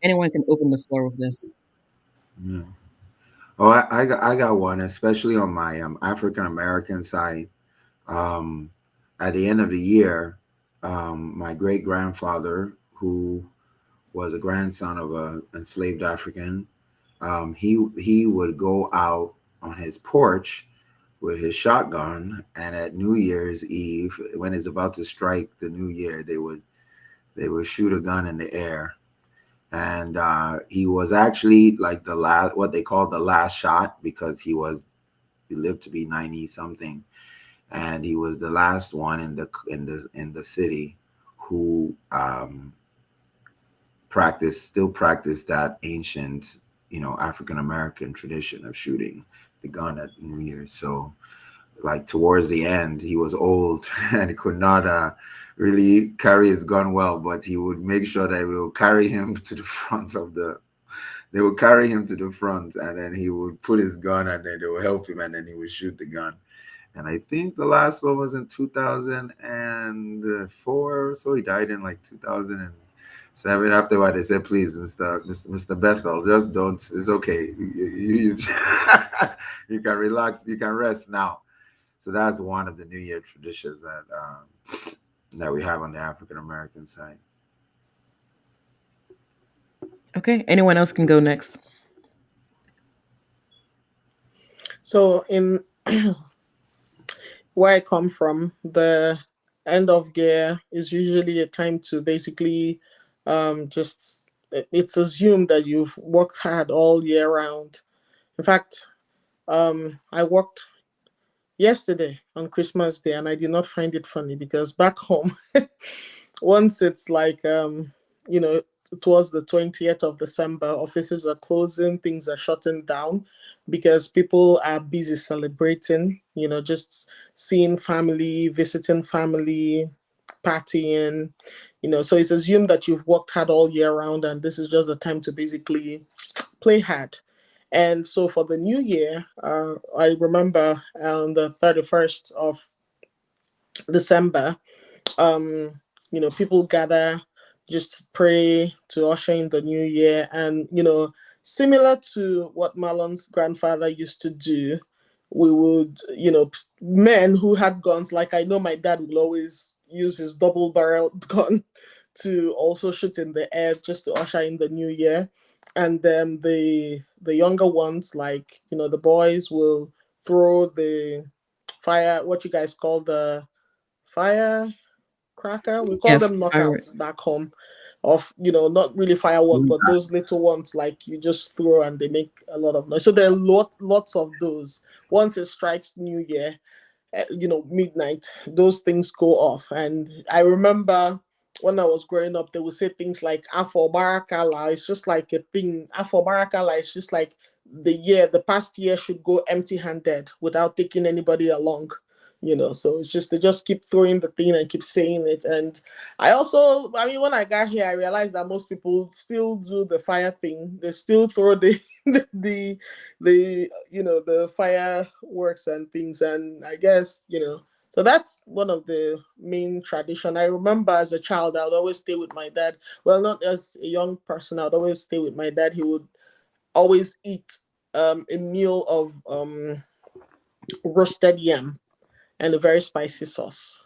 anyone can open the floor with this. yeah. Oh, I got one, especially on my African American side. Um, at the end of the year, my great grandfather, who was a grandson of a enslaved African, he would go out on his porch with his shotgun, and at New Year's Eve, when it's about to strike the new year, they would shoot a gun in the air. And he was actually like the last, what they call the last shot, because he lived to be 90 something, and he was the last one in the city who still practiced that ancient, African American tradition of shooting the gun at New Year's. So like towards the end, he was old and could not really carry his gun well, but he would make sure that we will carry him to the front of the they would carry him to the front, and then he would put his gun, and then they would help him, and then he would shoot the gun. And I think the last one was in 2004 or so. He died in like 2007. Afterward, they said, "Please, Mr. Bethel, just don't. It's okay. You can relax. You can rest now." So that's one of the New Year traditions that we have on the African American side. Okay, anyone else can go next. So in where I come from, the end of year is usually a time to basically just it's assumed that you've worked hard all year round. In fact, I worked yesterday on Christmas Day, and I did not find it funny because back home, once it's like you know towards the 20th of December, offices are closing, things are shutting down because people are busy celebrating, just seeing family, visiting family, partying, so it's assumed that you've worked hard all year round and this is just a time to basically play hard. And so for the new year, I remember on the 31st of December, um people gather just to pray to usher in the new year, and similar to what Marlon's grandfather used to do, we would, men who had guns, like I know my dad will always use his double barreled gun to also shoot in the air just to usher in the new year. And then the younger ones, like the boys, will throw the fire, what you guys call the fire cracker. We call Yeah, them fire. knockouts back home. Of not really firework, but those little ones like you just throw and they make a lot of noise. So there are lots of those. Once it strikes New Year, midnight, those things go off. And I remember when I was growing up, they would say things like Afo Barakala. It's just like a thing. Afo Barakala is just like the past year should go empty-handed without taking anybody along. So it's just they just keep throwing the thing and keep saying it. And I mean, when I got here, I realized that most people still do the fire thing. They still throw the the fireworks and things. And I guess, so that's one of the main tradition. I remember as a child, I'd always stay with my dad. Well, not as a young person, I'd always stay with my dad. He would always eat a meal of roasted yam and a very spicy sauce.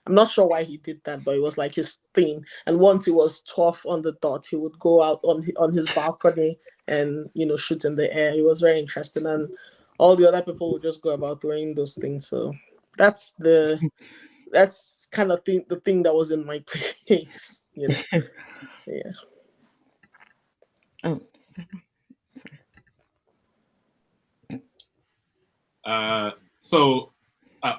I'm not sure why he did that, but it was like his thing. And once it was 12 on the dot, he would go out on his balcony and shoot in the air. It was very interesting, and all the other people would just go about throwing those things. So that's kind of the thing that was in my place. Yeah. Oh, So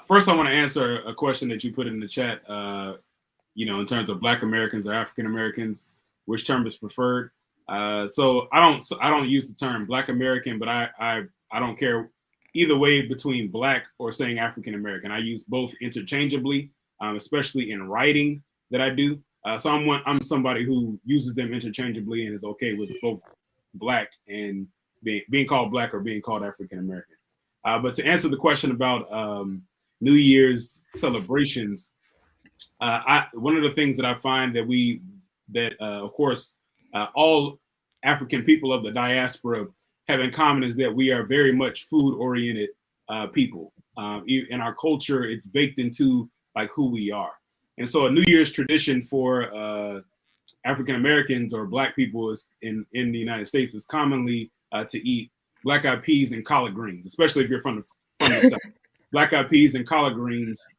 first, I want to answer a question that you put in the chat. In terms of Black Americans or African Americans, which term is preferred? So I don't use the term Black American, but I don't care either way between Black or saying African American. I use both interchangeably, especially in writing that I do. So I'm somebody who uses them interchangeably and is okay with both Black and being called Black or being called African American. But to answer the question about New Year's celebrations, one of the things that I find that of course all African people of the diaspora have in common is that we are very much food-oriented people. In our culture, it's baked into like who we are. And so a New Year's tradition for African Americans or Black people in the United States is commonly to eat black-eyed peas and collard greens, especially if you're from the South. Black-eyed peas and collard greens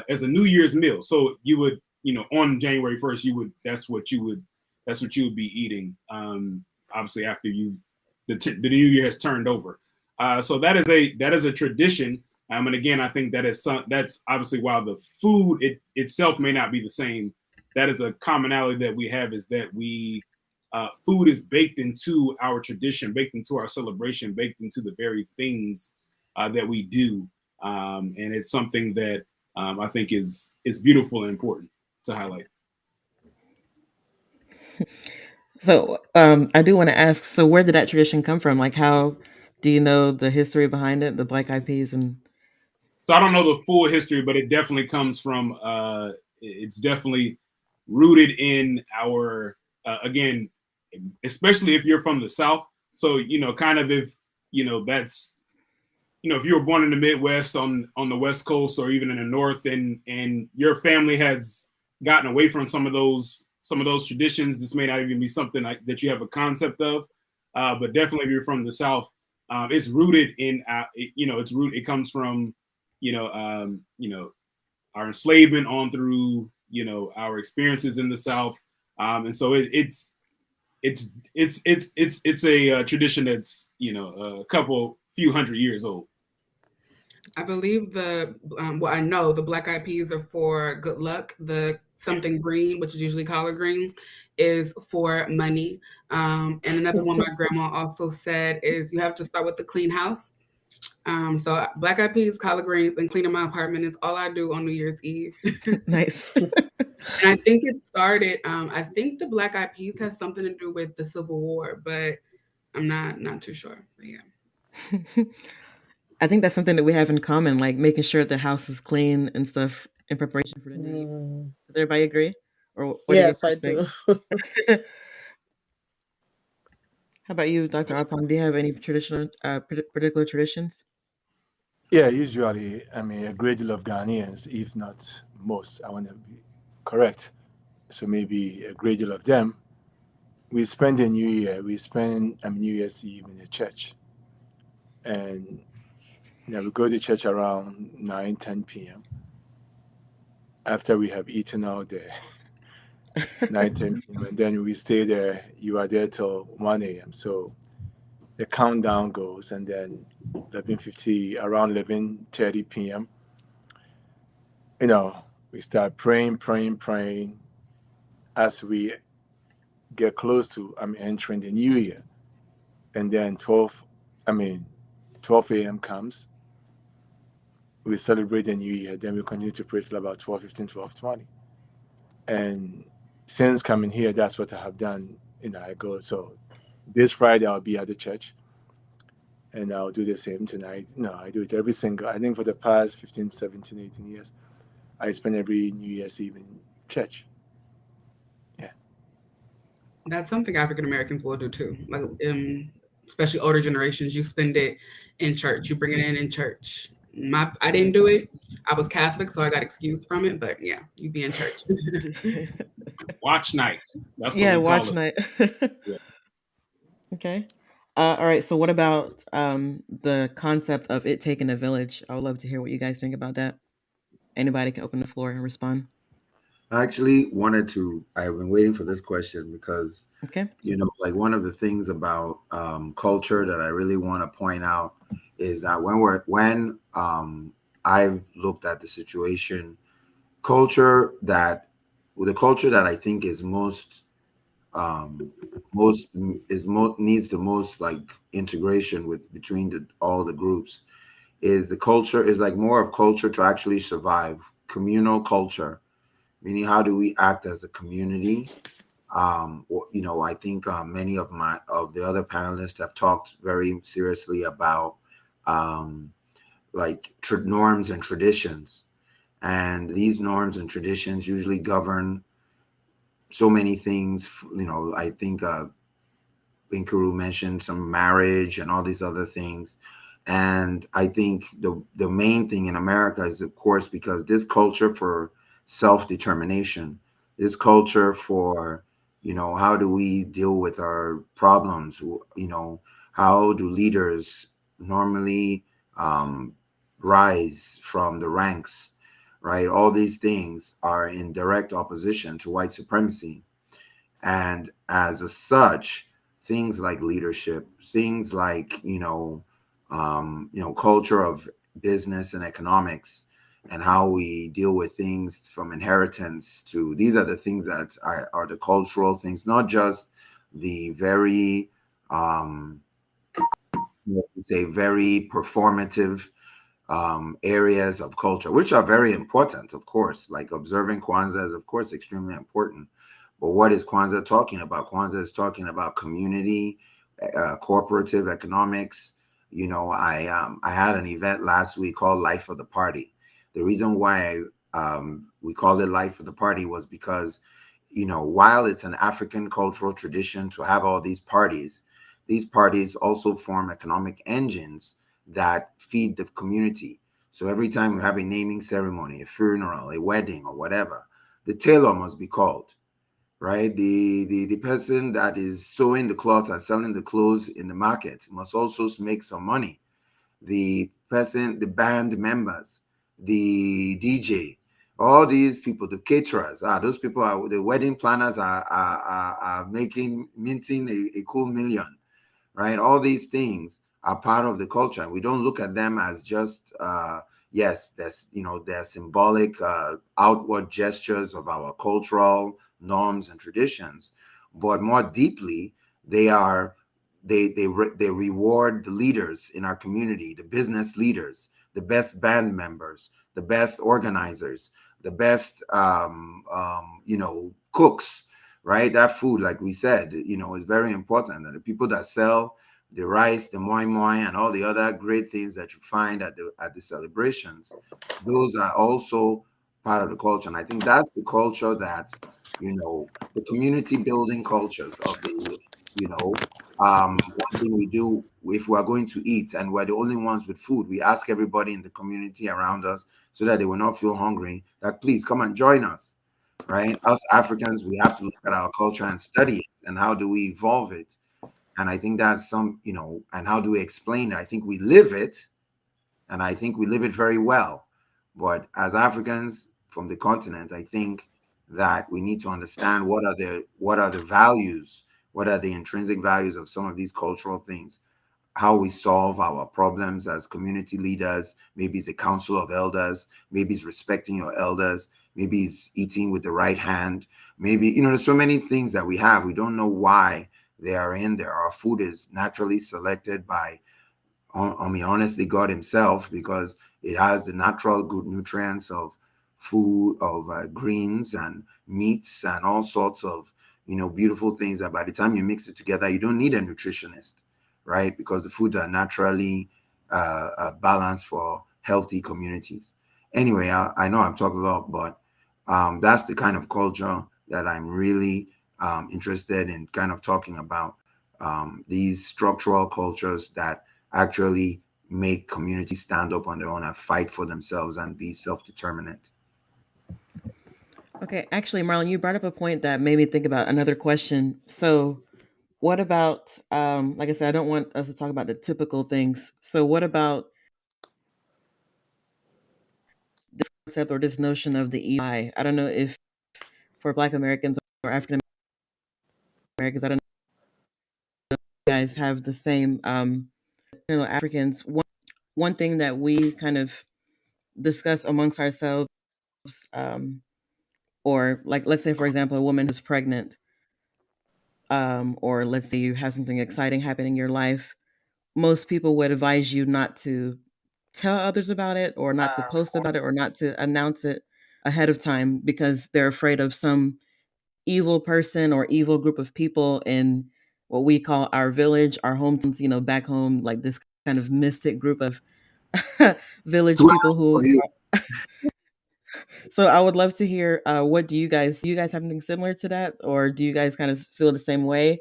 as a New Year's meal. So you would, on January 1st, that's what you would be eating. Obviously, after the New Year has turned over. So that is a tradition. And again, I think that's obviously, while the food itself may not be the same, that is a commonality that we have, is that food is baked into our tradition, baked into our celebration, baked into the very things that we do. And it's something that I think is beautiful and important to highlight. so I do want to ask. So where did that tradition come from? Like, how do you know the history behind it? The Black Eyed Peas and. So I don't know the full history, but it definitely comes from. It's definitely rooted in our again, especially if you're from the South. So kind of if that's. If you were born in the Midwest on the West Coast or even in the North, and your family has gotten away from some of those traditions, this may not even be something that you have a concept of. But definitely, if you're from the South, it's rooted in it comes from our enslavement on through our experiences in the South, and so it's a tradition that's a few hundred years old. I believe I know the black eyed peas are for good luck. The something green, which is usually collard greens, is for money. And another one my grandma also said is you have to start with the clean house. So black eyed peas, collard greens, and cleaning my apartment is all I do on New Year's Eve. Nice. And I think it started. I think the black eyed peas has something to do with the Civil War, but I'm not too sure. But yeah. I think that's something that we have in common, like making sure the house is clean and stuff in preparation for the new year. Does everybody agree? Or what do you Yes, I think? do. How about you, Dr. Apong? Do you have any particular traditions? Yeah, usually, I mean, a great deal of Ghanaians, if not most, I want to be correct. So maybe a great deal of them, we spend the New Year, New Year's Eve in the church. And we go to church around 9, 10 p.m. After we have eaten all day, 9, 10 p.m. And then we stay there. You are there till 1 a.m. So the countdown goes, and then 11:50, around 11:30 p.m., we start praying. as we get close to entering the new year, and then 12 a.m. comes, we celebrate the new year, then we continue to pray till about 12:15, 12:20. And since coming here, that's what I have done. I go, so this Friday I'll be at the church, and I'll do the same tonight. No, I do it every single, I think for the past 15, 17, 18 years, I spend every New Year's Eve in church. Yeah. That's something African Americans will do too. Like, especially older generations, you spend it in church. You bring it in church. I didn't do it. I was Catholic, so I got excused from it. But yeah, you be in church. Watch night. That's Yeah, what we call watch it. night. Yeah. Okay. All right. So, what about the concept of it taking a village? I would love to hear what you guys think about that. Anybody can open the floor and respond. I actually wanted to. I've been waiting for this question because Okay. like one of the things about culture that I really want to point out is that when I've looked at the situation, culture that the culture that I think is um, most needs the most like integration with between all the groups is the culture is like more of culture to actually survive communal culture, meaning how do we act as a community. I think many of the other panelists have talked very seriously about um, like norms and traditions, and these norms and traditions usually govern so many things. I think Nkiru mentioned some marriage and all these other things. And I think the main thing in America is, of course, because this culture for self-determination, this culture for, how do we deal with our problems? How do leaders normally um, rise from the ranks, right? All these things are in direct opposition to white supremacy. And as a such, things like leadership, things like culture of business and economics, and how we deal with things from inheritance to these are the things that are the cultural things, not just the very say very performative areas of culture, which are very important, of course. Like observing Kwanzaa is, of course, extremely important. But what is Kwanzaa talking about? Kwanzaa is talking about community, cooperative economics. I had an event last week called Life of the Party. The reason why we called it Life of the Party was because, while it's an African cultural tradition to have all these parties also form economic engines that feed the community. So every time we have a naming ceremony, a funeral, a wedding, or whatever, the tailor must be called, right? The person that is sewing the cloth and selling the clothes in the market must also make some money. The band members, the DJ, all these people, the caterers, those people are the wedding planners are minting a cool million, right? All these things are part of the culture, and we don't look at them as just yes, they're symbolic outward gestures of our cultural norms and traditions, but more deeply they reward the leaders in our community, the business leaders, the best band members, the best organizers, the best cooks, right? That food, like we said, is very important. And the people that sell the rice, the moi moi, and all the other great things that you find at the celebrations, those are also part of the culture. And I think that's the culture that, the community building cultures of the, one thing we do if we're going to eat and we're the only ones with food, we ask everybody in the community around us so that they will not feel hungry, that please come and join us, right? Us Africans, we have to look at our culture and study it, and how do we evolve it. And I think that's and how do we explain it? I think we live it, and I think we live it very well. But as Africans from the continent, I think that we need to understand what are the values, what are the intrinsic values of some of these cultural things. how we solve our problems as community leaders. Maybe it's a council of elders. Maybe it's respecting your elders. Maybe it's eating with the right hand. Maybe, there's so many things that we have. We don't know why they are in there. Our food is naturally selected by, honestly, God himself, because it has the natural good nutrients of food, of greens and meats and all sorts of, beautiful things that by the time you mix it together, you don't need a nutritionist, right? Because the foods are naturally balanced for healthy communities. Anyway, I know I'm talking a lot, but that's the kind of culture that I'm really interested in kind of talking about. These structural cultures that actually make communities stand up on their own and fight for themselves and be self-determinant. Okay, actually, Marlon, you brought up a point that made me think about another question. So, what about, like I said, I don't want us to talk about the typical things. So, what about this concept or this notion of the EI? I don't know if for Black Americans or African Americans, I don't know if you guys have the same, Africans. One thing that we kind of discuss amongst ourselves, um, or like, let's say, for example, a woman who's pregnant, or let's say you have something exciting happen in your life, most people would advise you not to tell others about it or not to post about it or not to announce it ahead of time because they're afraid of some evil person or evil group of people in what we call our village, our hometowns, back home, like this kind of mystic group of village people who. So I would love to hear, what do you guys have anything similar to that, or do you guys kind of feel the same way,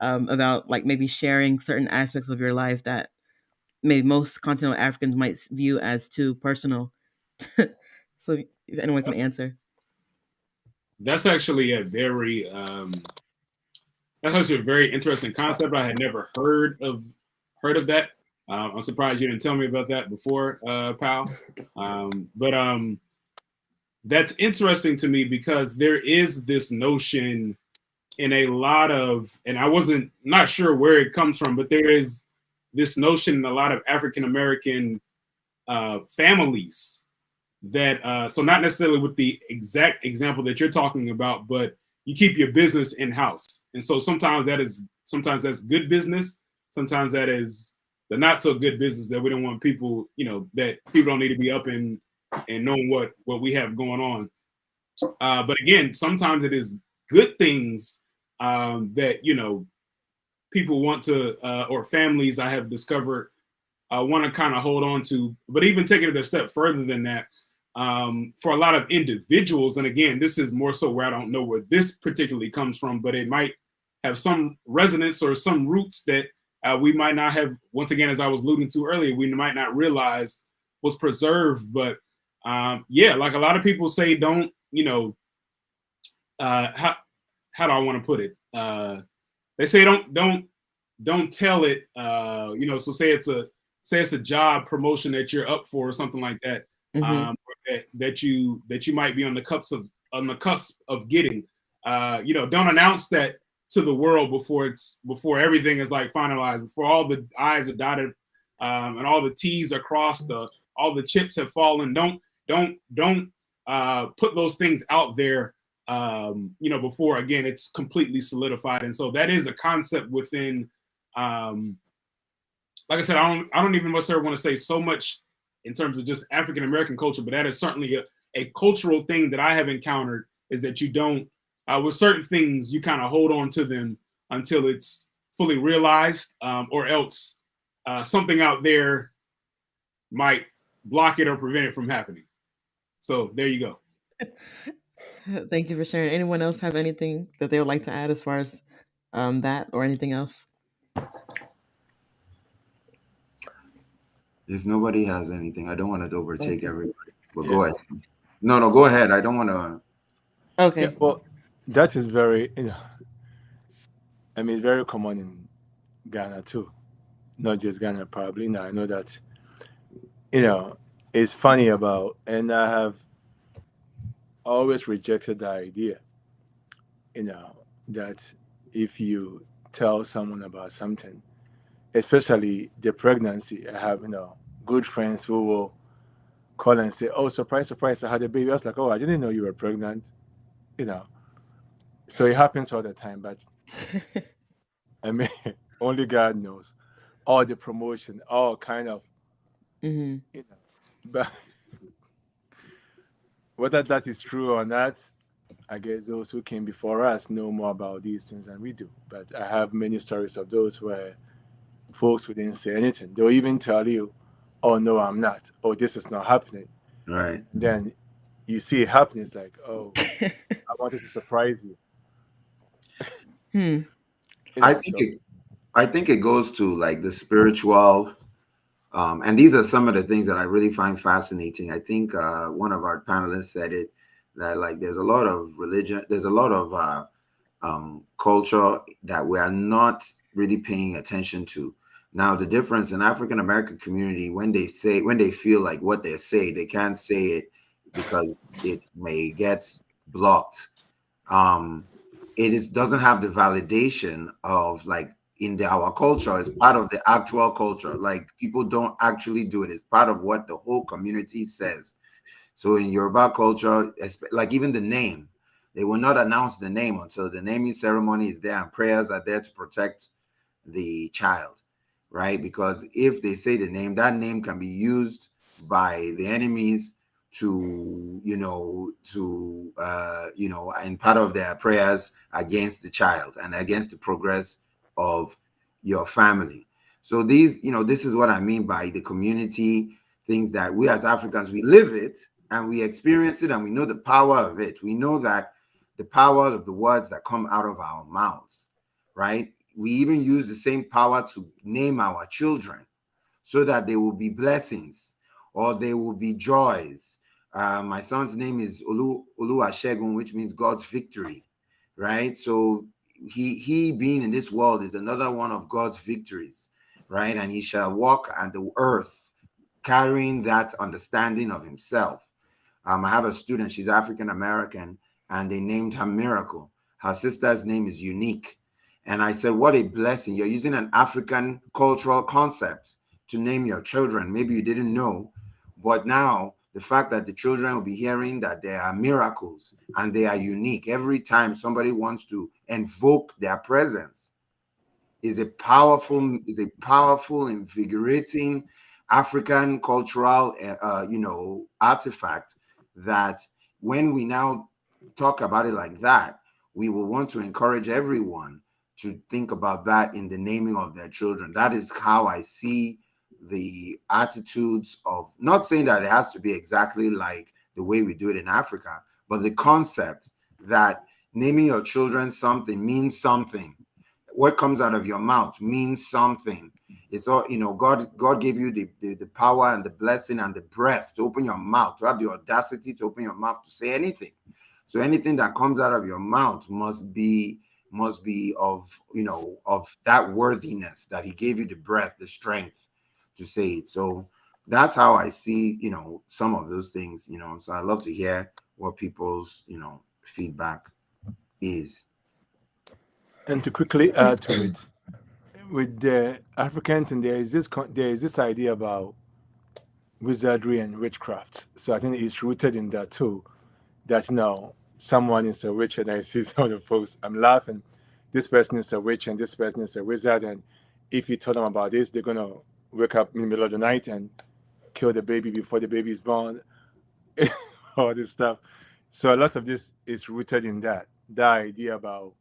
about like maybe sharing certain aspects of your life that maybe most continental Africans might view as too personal? So if anyone can That's answer. that's actually a very that's actually a very interesting concept. I had never heard of that. I'm surprised you didn't tell me about that before, pal. But that's interesting to me because there is this notion in a lot of, and I wasn't not sure where it comes from, but there is this notion in a lot of African American families that so not necessarily with the exact example that you're talking about, but you keep your business in house, and so sometimes that's good business, sometimes that is the not so good business that we don't want people, that people don't need to be up and knowing what we have going on. But again, sometimes it is good things that people want to or families I have discovered want to kind of hold on to. But even taking it a step further than that, for a lot of individuals, and again, this is more so where I don't know where this particularly comes from, but it might have some resonance or some roots that we might not have, once again, as I was alluding to earlier, we might not realize was preserved. But yeah, like a lot of people say, don't, how do I want to put it? They say don't tell it. So say it's a job promotion that you're up for or something like that. Hmm. That you might be on the cusp of getting. Don't announce that to the world before everything is like finalized, before all the I's are dotted, and all the T's are crossed, all the chips have fallen. Don't put those things out there, before again it's completely solidified. And so that is a concept within, like I said, I don't even necessarily want to say so much in terms of just African American culture, but that is certainly a cultural thing that I have encountered, is that you don't, with certain things, you kind of hold on to them until it's fully realized, or else something out there might block it or prevent it from happening. So there you go. Thank you for sharing. Anyone else have anything that they would like to add as far as, that or anything else? If nobody has anything, I don't want to overtake Okay. everybody. But Yeah. go ahead. No, go ahead. I don't want to. Yeah. Okay. Well, that is very, I mean, very common in Ghana too. Not just Ghana, probably. Now I know that, it's funny about, and I have always rejected the idea, that if you tell someone about something, especially the pregnancy. I have, good friends who will call and say, "Oh, surprise, surprise! I had a baby." I was like, "Oh, I didn't know you were pregnant." You know, so it happens all the time. But I mean, only God knows. All the promotion, all kind of, Hmm. But whether that is true or not, I guess those who came before us know more about these things than we do. But I have many stories of those where folks wouldn't say anything. They'll even tell you, "Oh no, I'm not. Oh, this is not happening." Right. And then you see it happening. It's like, "Oh, I wanted to surprise you." Hmm. I think So it I think it goes to like the spiritual, and these are some of the things that I really find fascinating. I think one of our panelists said it, that like there's a lot of religion, there's a lot of culture that we are not really paying attention to. Now, the difference in African American community, when they feel like what they say, they can't say it because it may get blocked. um it is doesn't have the validation of like our culture as part of the actual culture. Like people don't actually do it as part of what the whole community says. So in Yoruba culture, like even the name, they will not announce the name until the naming ceremony is there and prayers are there to protect the child, right? Because if they say the name, that name can be used by the enemies to, in part of their prayers against the child and against the progress of your family. So this is what I mean by the community things that we as Africans, we live it and we experience it and we know the power of it. We know that the power of the words that come out of our mouths, right? We even use the same power to name our children so that they will be blessings or they will be joys. My son's name is Oluwasegun, which means God's victory, right? So he being in this world is another one of God's victories, right? And he shall walk on the earth carrying that understanding of himself. I have a student, she's African American, and they named her Miracle. Her sister's name is Unique. And I said, what a blessing. You're using an African cultural concept to name your children. Maybe you didn't know, but now the fact that the children will be hearing that they are miracles and they are unique every time somebody wants to invoke their presence is a powerful, invigorating African cultural, artifact that when we now talk about it like that, we will want to encourage everyone to think about that in the naming of their children. That is how I see the attitudes of, not saying that it has to be exactly like the way we do it in Africa, but the concept that naming your children something means something. What comes out of your mouth means something. It's all, God gave you the power and the blessing and the breath to open your mouth, to have the audacity to open your mouth to say anything. So anything that comes out of your mouth must be of that worthiness that he gave you the breath, the strength to say it. So that's how I see, some of those things, so I love to hear what people's, feedback is. and to quickly add to it, with the African thing, there is this idea about wizardry and witchcraft. So I think it's rooted in that too. That someone is a witch, and I see some of the folks. I'm laughing. This person is a witch, and this person is a wizard, and if you tell them about this, they're gonna wake up in the middle of the night and kill the baby before the baby is born. All this stuff. So a lot of this is rooted in that idea about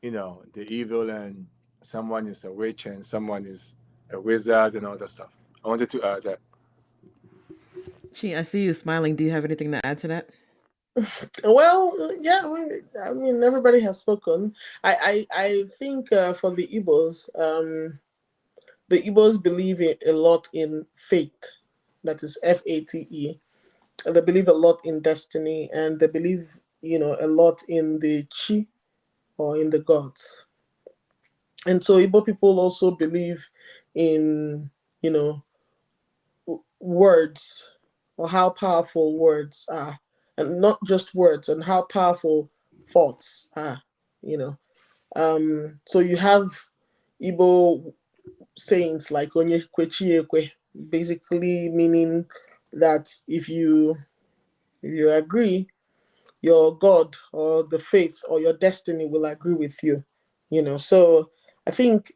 the evil, and someone is a witch and someone is a wizard and all that stuff. I wanted to add that. Chi, I see you smiling. Do you have anything to add to that? Well, yeah, I mean, everybody has spoken. I think for the Igbos believe a lot in fate. That is FATE. They believe a lot in destiny, and they believe, a lot in the chi, or in the gods. And so Igbo people also believe in, words, or how powerful words are, and not just words, and how powerful thoughts are. So you have Igbo sayings like onye kwechi ekwe, basically meaning that if you agree, your God or the faith or your destiny will agree with you. So I think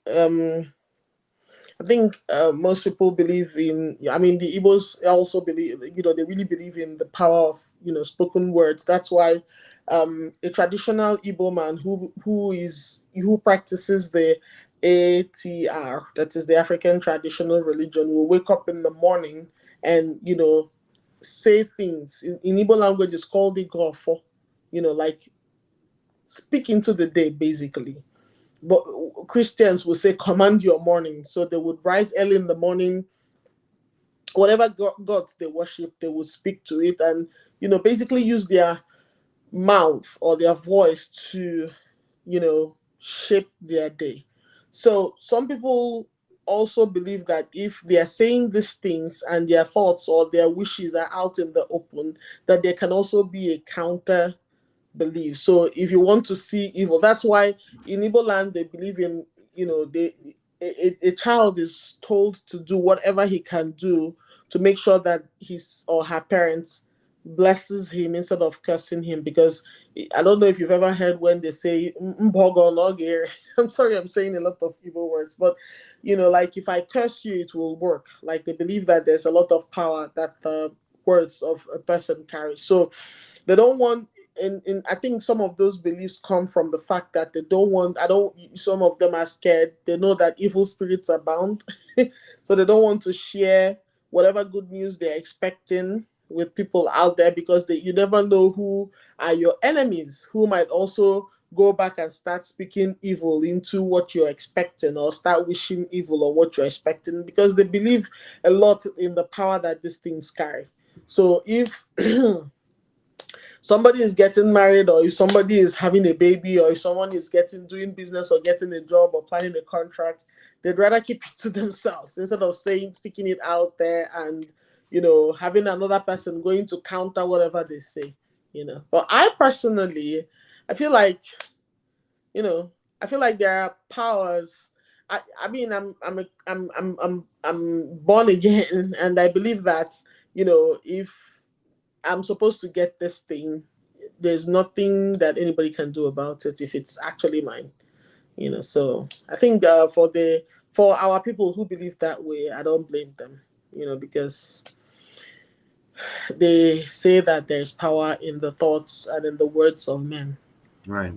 most people believe in. I mean, the Igbos also believe. They really believe in the power of spoken words. That's why a traditional Igbo man who practices the ATR, that is the African traditional religion, will wake up in the morning and say things in Igbo language. Is called the gofo, like speak into the day, basically. But Christians will say, command your morning. So they would rise early in the morning, whatever gods they worship, they would speak to it and, basically use their mouth or their voice to, shape their day. So some people also believe that if they are saying these things and their thoughts or their wishes are out in the open, that there can also be a counter believe. So if you want to see evil, that's why in Igbo land they believe in, a child is told to do whatever he can do to make sure that his or her parents blesses him instead of cursing him. Because I don't know if you've ever heard when they say "Mbogo noge." I'm sorry, I'm saying a lot of evil words, but like if I curse you, it will work. Like they believe that there's a lot of power that the words of a person carries. So they don't want, and I think some of those beliefs come from the fact that they don't want, some of them are scared. They know that evil spirits abound. So they don't want to share whatever good news they're expecting with people out there, because you never know who are your enemies, who might also go back and start speaking evil into what you're expecting, or start wishing evil on what you're expecting, because they believe a lot in the power that these things carry. So if somebody is getting married, or if somebody is having a baby, or if someone is doing business or getting a job or planning a contract, they'd rather keep it to themselves instead of speaking it out there and having another person going to counter whatever they say. But I personally, I feel like there are powers. I mean, I'm born again, and I believe that if I'm supposed to get this thing, there's nothing that anybody can do about it if it's actually mine. So I think for our people who believe that way, I don't blame them. Because they say that there's power in the thoughts and in the words of men. Right.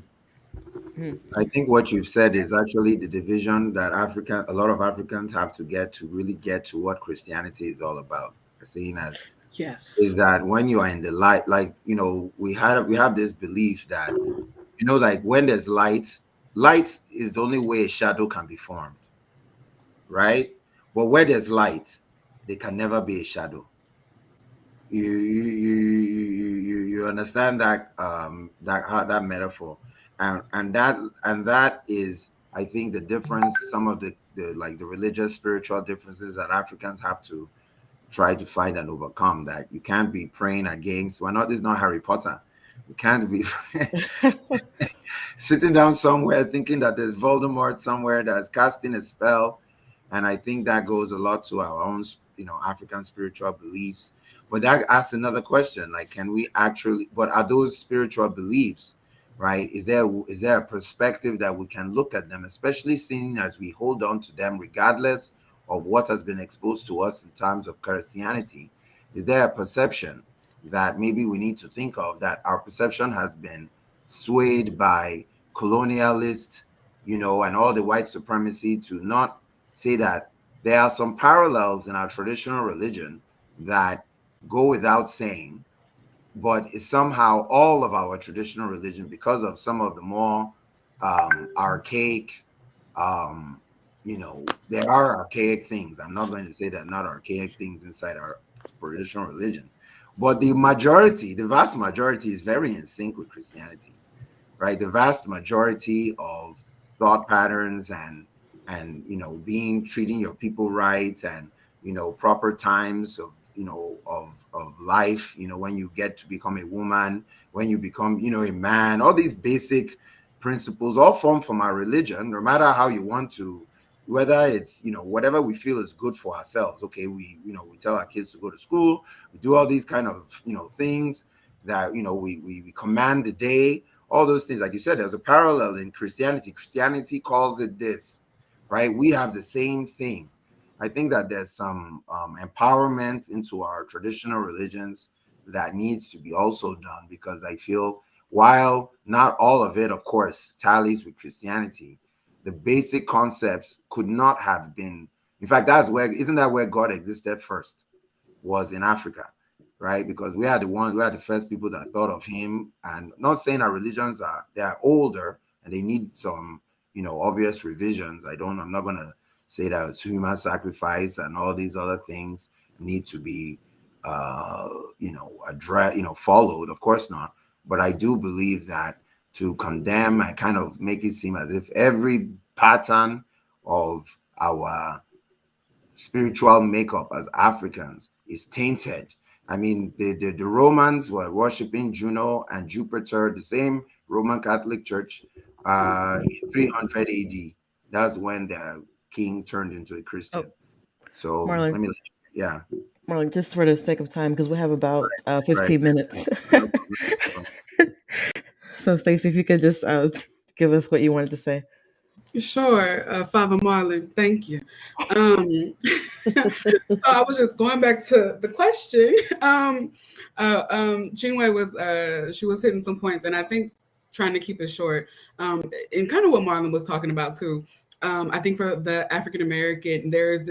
Hmm. I think what you've said is actually the division that a lot of Africans have to get to really get to what Christianity is all about. Seeing as Yes. is that when you are in the light, like we have this belief that like when there's light, light is the only way a shadow can be formed, right? But where there's light, there can never be a shadow. You understand that metaphor, and that is, I think, the difference. Some of the like the religious spiritual differences that Africans have to try to find and overcome. That you can't be praying against. This is not Harry Potter. We can't be sitting down somewhere thinking that there's Voldemort somewhere that's casting a spell. And I think that goes a lot to our own African spiritual beliefs. But that asks another question, like, can we actually, but are those spiritual beliefs, right? Is there a perspective that we can look at them, especially seeing as we hold on to them regardless of what has been exposed to us in terms of Christianity? Is there a perception that maybe we need to think of, that our perception has been swayed by colonialists, and all the white supremacy, to not say that there are some parallels in our traditional religion that go without saying, but it's somehow all of our traditional religion, because of some of the more archaic, there are archaic things. I'm not going to say that not archaic things inside our traditional religion, but the vast majority is very in sync with Christianity, right? The vast majority of thought patterns and treating your people right, and proper times of life, when you get to become a woman, when you become a man, all these basic principles all form from our religion, no matter how you want to whether it's, whatever we feel is good for ourselves. Okay, we tell our kids to go to school, we do all these kind of things that we command the day, all those things. Like you said, there's a parallel in Christianity calls it this, right? We have the same thing. I think that there's some empowerment into our traditional religions that needs to be also done, because I feel while not all of it, of course, tallies with Christianity, the basic concepts could not have been. In fact, isn't that where God existed first? Was in Africa, right? Because we are the first people that thought of him. And not saying our religions they're older and they need some, obvious revisions. I'm not gonna say that it's human sacrifice and all these other things need to be addressed, followed. Of course not. But I do believe that to condemn and kind of make it seem as if every pattern of our spiritual makeup as Africans is tainted. I mean, the Romans were worshiping Juno and Jupiter, the same Roman Catholic Church, in 300 AD. That's when the king turned into a Christian. So Marlon, yeah. Marlon, just for the sake of time, because we have about Right. 15 minutes. No problem. So, Stacey, if you could just give us what you wanted to say. Sure, Father Marlon, thank you. So I was just going back to the question. Chinwe was she was hitting some points, and I think trying to keep it short. And kind of what Marlon was talking about too. I think for the African American, there is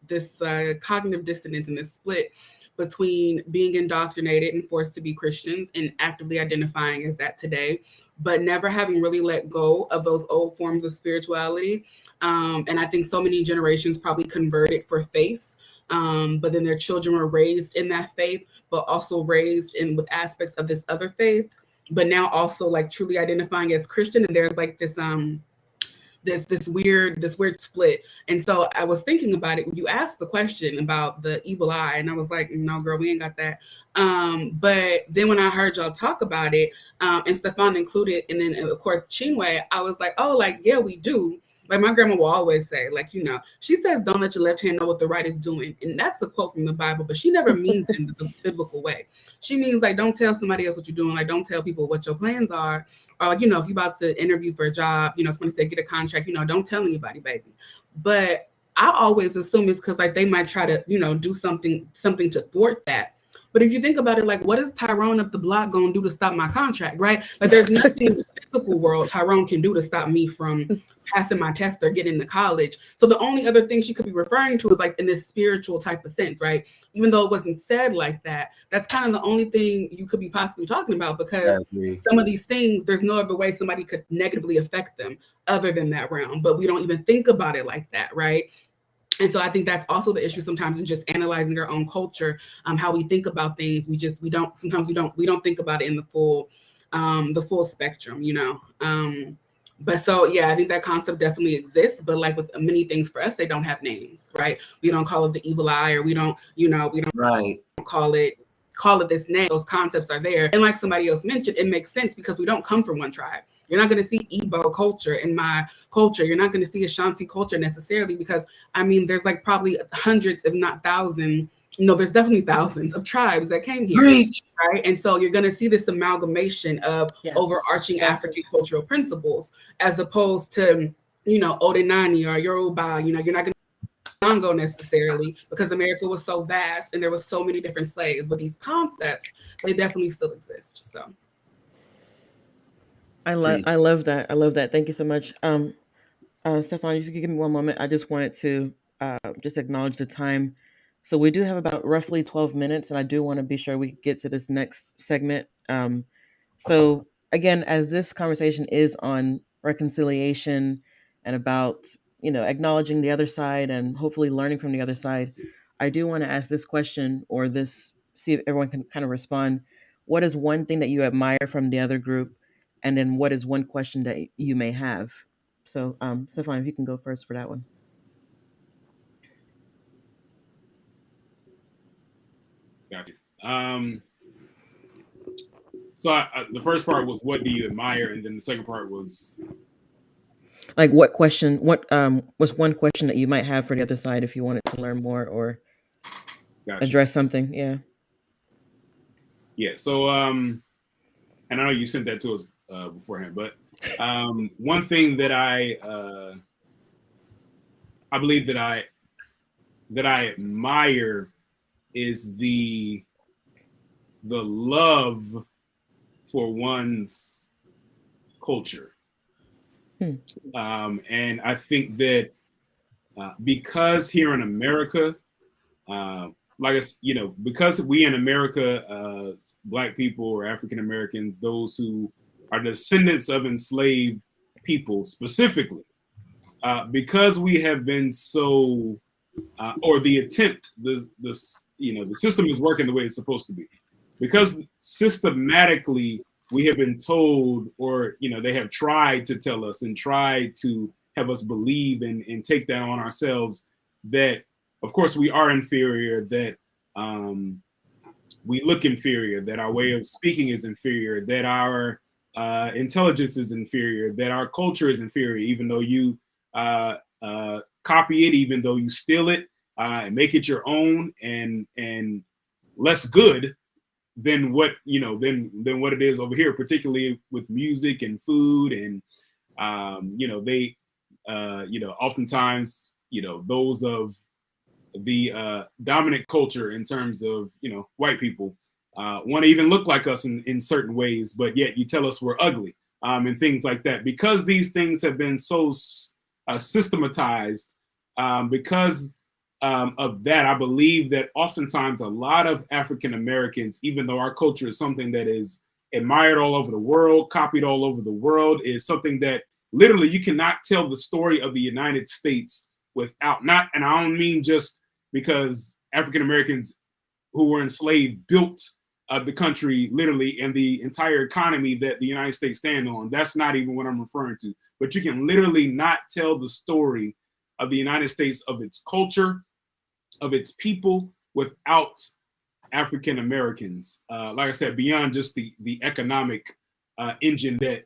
this cognitive dissonance and this split between being indoctrinated and forced to be Christians and actively identifying as that today, but never having really let go of those old forms of spirituality. And I think so many generations probably converted for faith, but then their children were raised in that faith, but also raised in with aspects of this other faith, but now also like truly identifying as Christian. And there's like this weird split. And so I was thinking about it when you asked the question about the evil eye, and I was like, no, girl, we ain't got that. But then when I heard y'all talk about it, and Stefan included, and then of course Chinwe, I was like, oh, like, yeah, we do. Like my grandma will always say, like, she says, don't let your left hand know what the right is doing. And that's the quote from the Bible, but she never means it in the biblical way. She means like, don't tell somebody else what you're doing. Like, don't tell people what your plans are. Or like, if you're about to interview for a job, somebody say, get a contract, don't tell anybody, baby. But I always assume it's because like they might try to, do something to thwart that. But if you think about it, like, what is Tyrone up the block going to do to stop my contract, right? Like, there's nothing in the physical world Tyrone can do to stop me from passing my test or getting to college. So the only other thing she could be referring to is like in this spiritual type of sense, right? Even though it wasn't said like that, that's kind of the only thing you could be possibly talking about, because some of these things, there's no other way somebody could negatively affect them other than that realm. But we don't even think about it like that, right? And so I think that's also the issue sometimes in just analyzing our own culture, how we think about things. We don't think about it in the full spectrum, But so, yeah, I think that concept definitely exists. But like with many things for us, they don't have names, right? We don't call it the evil eye, or we don't call it this name. Those concepts are there. And like somebody else mentioned, it makes sense because we don't come from one tribe. You're not going to see Igbo culture in my culture. You're not going to see Ashanti culture necessarily, because there's like probably hundreds, if not thousands. There's definitely thousands of tribes that came here, right? And so you're going to see this amalgamation of overarching African cultural principles, as opposed to, Odenani or Yoruba. You're not going to Congo necessarily, because America was so vast and there was so many different slaves. But these concepts, they definitely still exist. So. I love that. I love that. Thank you so much. Stefan, if you could give me one moment, I just wanted to just acknowledge the time. So we do have about roughly 12 minutes, and I do want to be sure we get to this next segment. So again, as this conversation is on reconciliation and about, acknowledging the other side and hopefully learning from the other side, I do want to ask this question, or this, see if everyone can kind of respond. What is one thing that you admire from the other group? And then what is one question that you may have? So, Stefan, if you can go first for that one. Got you. So the first part was, what do you admire? And then the second part was? Like what question? What was one question that you might have for the other side if you wanted to learn more or Gotcha. address something? Yeah. Yeah. So, and I know you sent that to us beforehand, but one thing that I believe that I admire is the love for one's culture. Hmm. And I think that because here in America, like I, because we in America, Black people or African Americans, those who are descendants of enslaved people specifically, because we have been so, or the attempt, the system is working the way it's supposed to be, because systematically we have been told, or they have tried to tell us and tried to have us believe and take that on ourselves, that of course we are inferior, that we look inferior, that our way of speaking is inferior, that our intelligence is inferior, that our culture is inferior, even though you copy it, even though you steal it and make it your own, and less good than what than what it is over here, particularly with music and food, and they oftentimes those of the dominant culture in terms of white people want to even look like us in certain ways, but yet you tell us we're ugly, and things like that, because these things have been so systematized. Because of that, I believe that oftentimes a lot of African Americans, even though our culture is something that is admired all over the world, copied all over the world, is something that literally you cannot tell the story of the United States without, not, and I don't mean just because African Americans who were enslaved built the country literally and the entire economy that the United States stand on. That's not even what I'm referring to. But you can literally not tell the story of the United States, of its culture, of its people, without African Americans. Like I said, beyond just the economic engine that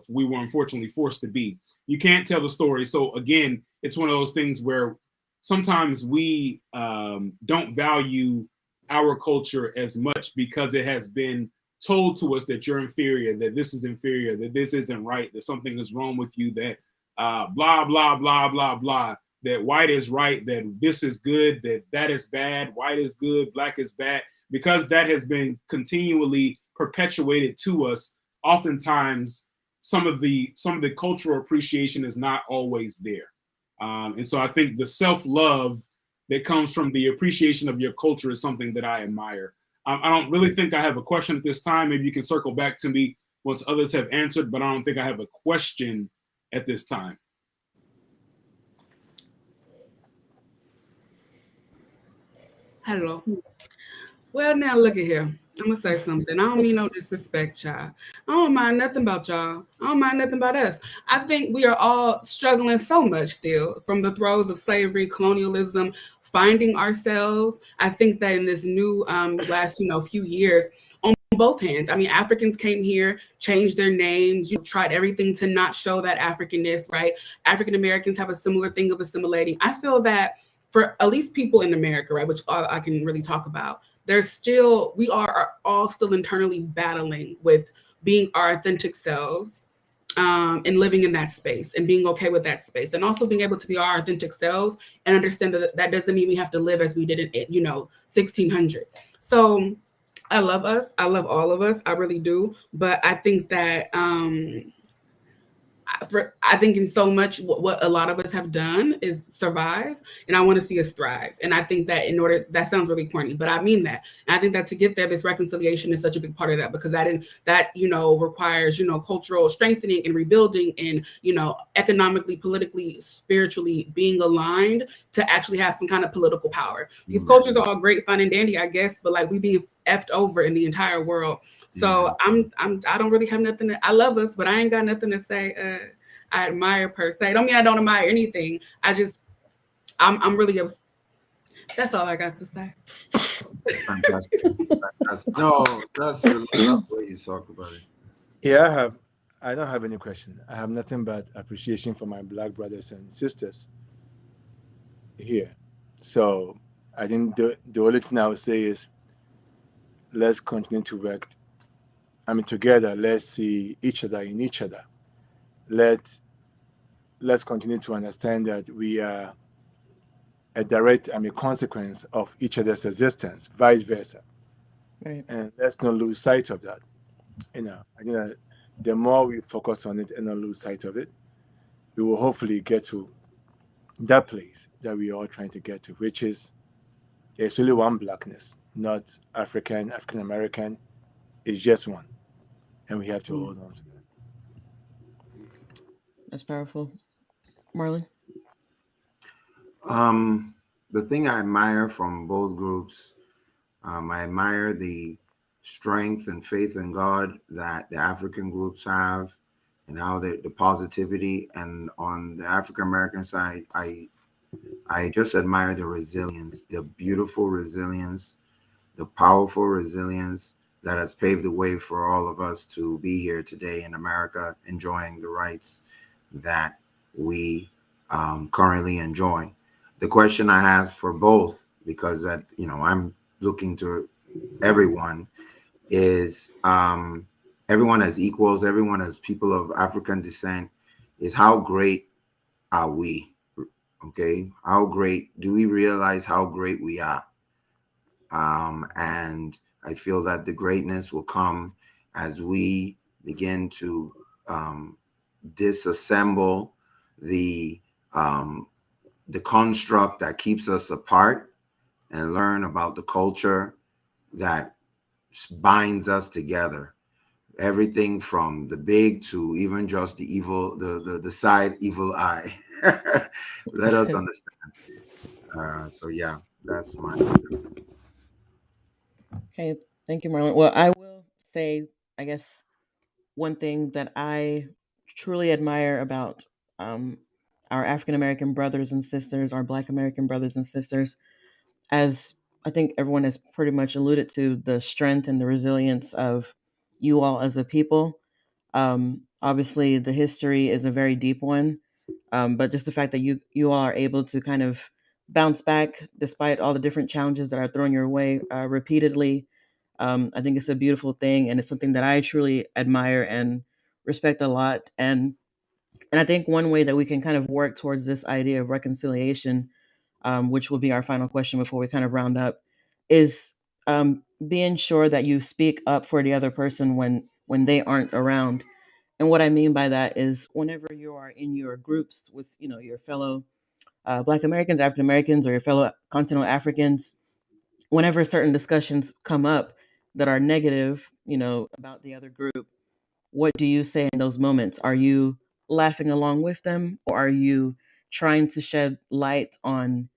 we were unfortunately forced to be. You can't tell the story. So again, it's one of those things where sometimes we don't value our culture as much because it has been told to us that you're inferior, that this is inferior, that this isn't right, that something is wrong with you, that blah, blah, blah, blah, blah, that white is right, that this is good, that that is bad, white is good, black is bad. Because that has been continually perpetuated to us, oftentimes some of the cultural appreciation is not always there. And so I think the self-love that comes from the appreciation of your culture is something that I admire. I don't really think I have a question at this time. Maybe you can circle back to me once others have answered, but I don't think I have a question at this time. Hello. Well, now look at here. I'm gonna say something. I don't mean no disrespect, y'all. I don't mind nothing about y'all. I don't mind nothing about us. I think we are all struggling so much still from the throes of slavery, colonialism, finding ourselves. I think that in this new last few years, on both hands. I mean, Africans came here, changed their names, tried everything to not show that Africanness, right? African Americans have a similar thing of assimilating. I feel that for at least people in America, right, which I can really talk about, we are all still internally battling with being our authentic selves, and living in that space and being okay with that space, and also being able to be our authentic selves and understand that that doesn't mean we have to live as we did in 1600. So I love us. I love all of us. I really do. But I think that I think in so much what a lot of us have done is survive, and I want to see us thrive. And I think that that sounds really corny, but I mean that. And I think that to get there, this reconciliation is such a big part of that, because that requires cultural strengthening and rebuilding, and economically, politically, spiritually being aligned to actually have some kind of political power. These cultures are all great, fun and dandy, I guess, but like we being effed over in the entire world. So I don't really have nothing I love us, but I ain't got nothing to say I admire per se. Don't mean I don't admire anything. I'm really that's all I got to say. Fantastic. No, that's the way you talk about it. Yeah, I don't have any question. I have nothing but appreciation for my black brothers and sisters here. So I think the only thing I would say is let's continue to work. I mean, together. Let's see each other in each other. Let let's continue to understand that we are a direct, I mean, consequence of each other's existence, vice versa, Right. and let's not lose sight of that. I think that the more we focus on it and not lose sight of it, we will hopefully get to that place that we are all trying to get to, which is there's only one blackness, not African American. It's just one, and we have to Mm, hold on to that. that's powerful. Marlon? The thing I admire from both groups, I admire the strength and faith in God that the African groups have, and how the positivity. And on the African American side, I just admire the resilience, the beautiful resilience, the powerful resilience that has paved the way for all of us to be here today in America, enjoying the rights that we currently enjoy. The question I have for both, because that I'm looking to everyone, is everyone as equals, everyone as people of African descent, is how great are we? Okay, how great do we realize how great we are? And I feel that the greatness will come as we begin to um, disassemble the um, the construct that keeps us apart, and learn about the culture that binds us together. Everything from the big to even just the evil, the side evil eye. Let us understand. So yeah, that's my. Okay, thank you, Marlon. Well, I will say, I guess, one thing that I truly admire about um, our African American brothers and sisters, our Black American brothers and sisters, as I think everyone has pretty much alluded to, the strength and the resilience of you all as a people. Obviously, the history is a very deep one, but just the fact that you all are able to kind of bounce back despite all the different challenges that are thrown your way repeatedly, I think it's a beautiful thing, and it's something that I truly admire and respect a lot. And I think one way that we can kind of work towards this idea of reconciliation, which will be our final question before we kind of round up, is being sure that you speak up for the other person when they aren't around. And what I mean by that is whenever you are in your groups with your fellow Black Americans, African Americans, or your fellow continental Africans, whenever certain discussions come up that are negative, about the other group, what do you say in those moments? Are you laughing along with them, or are you trying to shed light on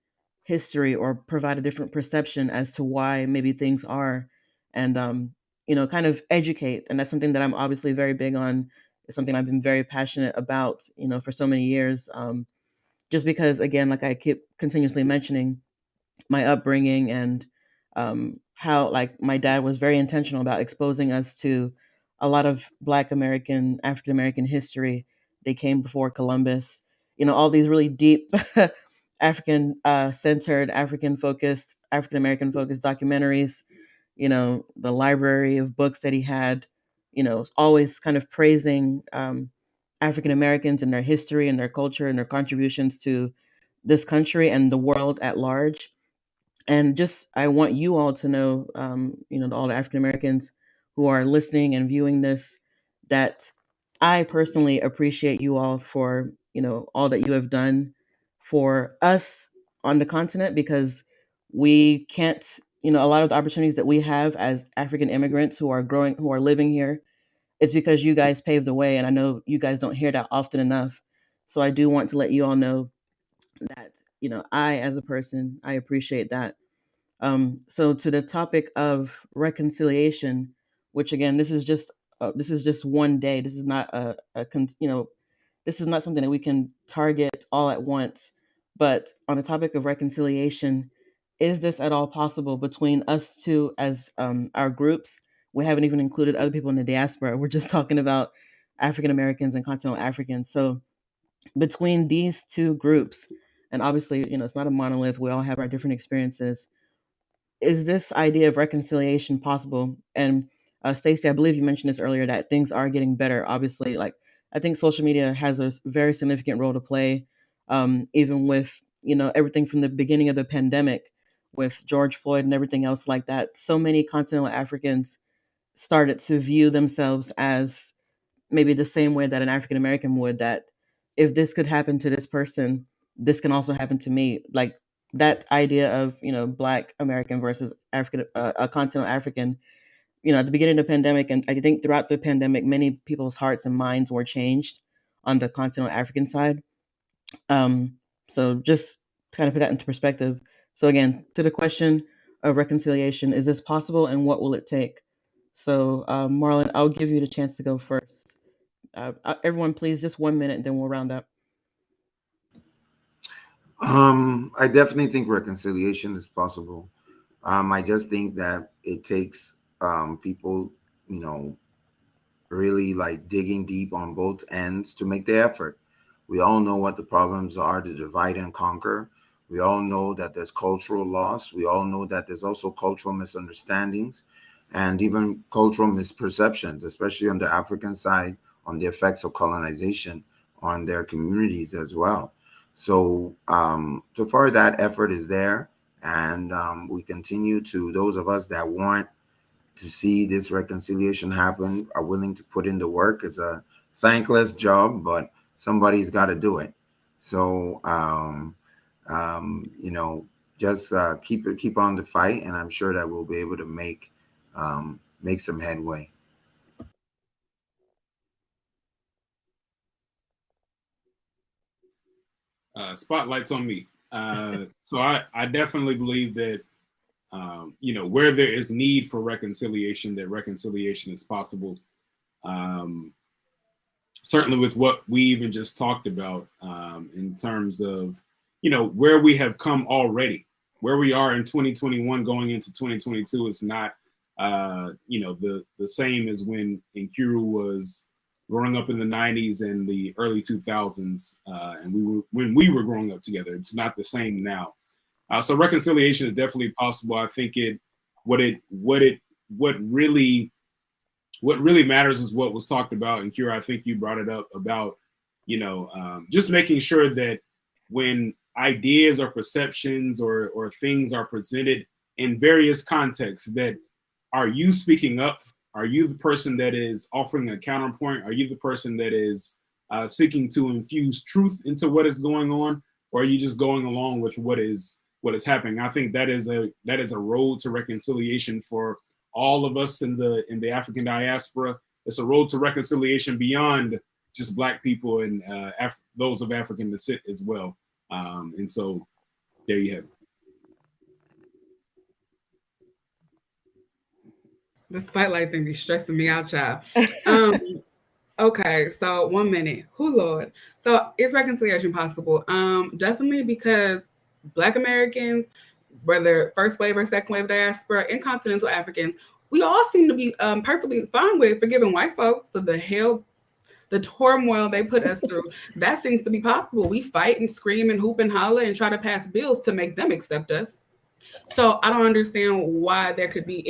history or provide a different perception as to why maybe things are, and kind of educate? And that's something that I'm obviously very big on. It's something I've been very passionate about, for so many years. Just because, again, like I keep continuously mentioning, my upbringing and how like my dad was very intentional about exposing us to a lot of Black American, African American history. They came before Columbus, all these really deep African centered, African focused, African American focused documentaries. The library of books that he had, always kind of praising African Americans and their history and their culture and their contributions to this country and the world at large. And just I want you all to know, all the African Americans who are listening and viewing this, that I personally appreciate you all for all that you have done for us on the continent, because we can't, a lot of the opportunities that we have as African immigrants who are living here, it's because you guys paved the way, and I know you guys don't hear that often enough. So I do want to let you all know that I, as a person, I appreciate that. So to the topic of reconciliation, which again, this is just one day. This is not this is not something that we can target all at once. But on the topic of reconciliation, is this at all possible between us two as our groups? We haven't even included other people in the diaspora. We're just talking about African Americans and continental Africans. So between these two groups, and obviously, you know, it's not a monolith, we all have our different experiences. Is this idea of reconciliation possible? And Stacey, I believe you mentioned this earlier, that things are getting better. Obviously, like, I think social media has a very significant role to play, even with, you know, everything from the beginning of the pandemic with George Floyd and everything else like that. So many continental Africans started to view themselves as maybe the same way that an African American would, that if this could happen to this person, this can also happen to me. Like that idea of, you know, Black American versus African, a continental African, you know, at the beginning of the pandemic, and I think throughout the pandemic, many people's hearts and minds were changed on the continental African side. Um, so just kind of put that into perspective. So again, to the question of reconciliation, is this possible and what will it take? So Marlon, I'll give you the chance to go first. Everyone, please, just 1 minute, and then we'll round up. I definitely think reconciliation is possible. I just think that it takes people, you know, really like digging deep on both ends to make the effort. We all know what the problems are, to divide and conquer. We all know that there's cultural loss. We all know that there's also cultural misunderstandings and even cultural misperceptions, especially on the African side, on the effects of colonization on their communities as well. So, so far that effort is there, and we continue to, those of us that want to see this reconciliation happen are willing to put in the work. It's a thankless job, but somebody's got to do it. So, you know, just keep on the fight, and I'm sure that we'll be able to make some headway. Spotlight's on me. So I definitely believe that, you know, where there is need for reconciliation, that reconciliation is possible. Certainly with what we even just talked about, in terms of, you know, where we have come already, where we are in 2021 going into 2022 is not, you know, the same as when Nkiru was growing up in the 90s and the early 2000s, and when we were growing up together. It's not the same now. So reconciliation is definitely possible. I think what really matters is what was talked about. And Kira, I think you brought it up about, you know, just making sure that when ideas or perceptions or things are presented in various contexts, that are you speaking up? Are you the person that is offering a counterpoint? Are you the person that is seeking to infuse truth into what is going on? Or are you just going along with what is happening? I think that is a road to reconciliation for all of us in the African diaspora. It's a road to reconciliation beyond just Black people and those of African descent as well. And so there you have it. The spotlight thing be stressing me out, child. Okay, so 1 minute. Who Lord? So is reconciliation possible? Definitely, because Black Americans, whether first wave or second wave diaspora, and continental Africans, we all seem to be perfectly fine with forgiving white folks for the turmoil they put us through. That seems to be possible. We fight and scream and hoop and holler and try to pass bills to make them accept us. So I don't understand why there could be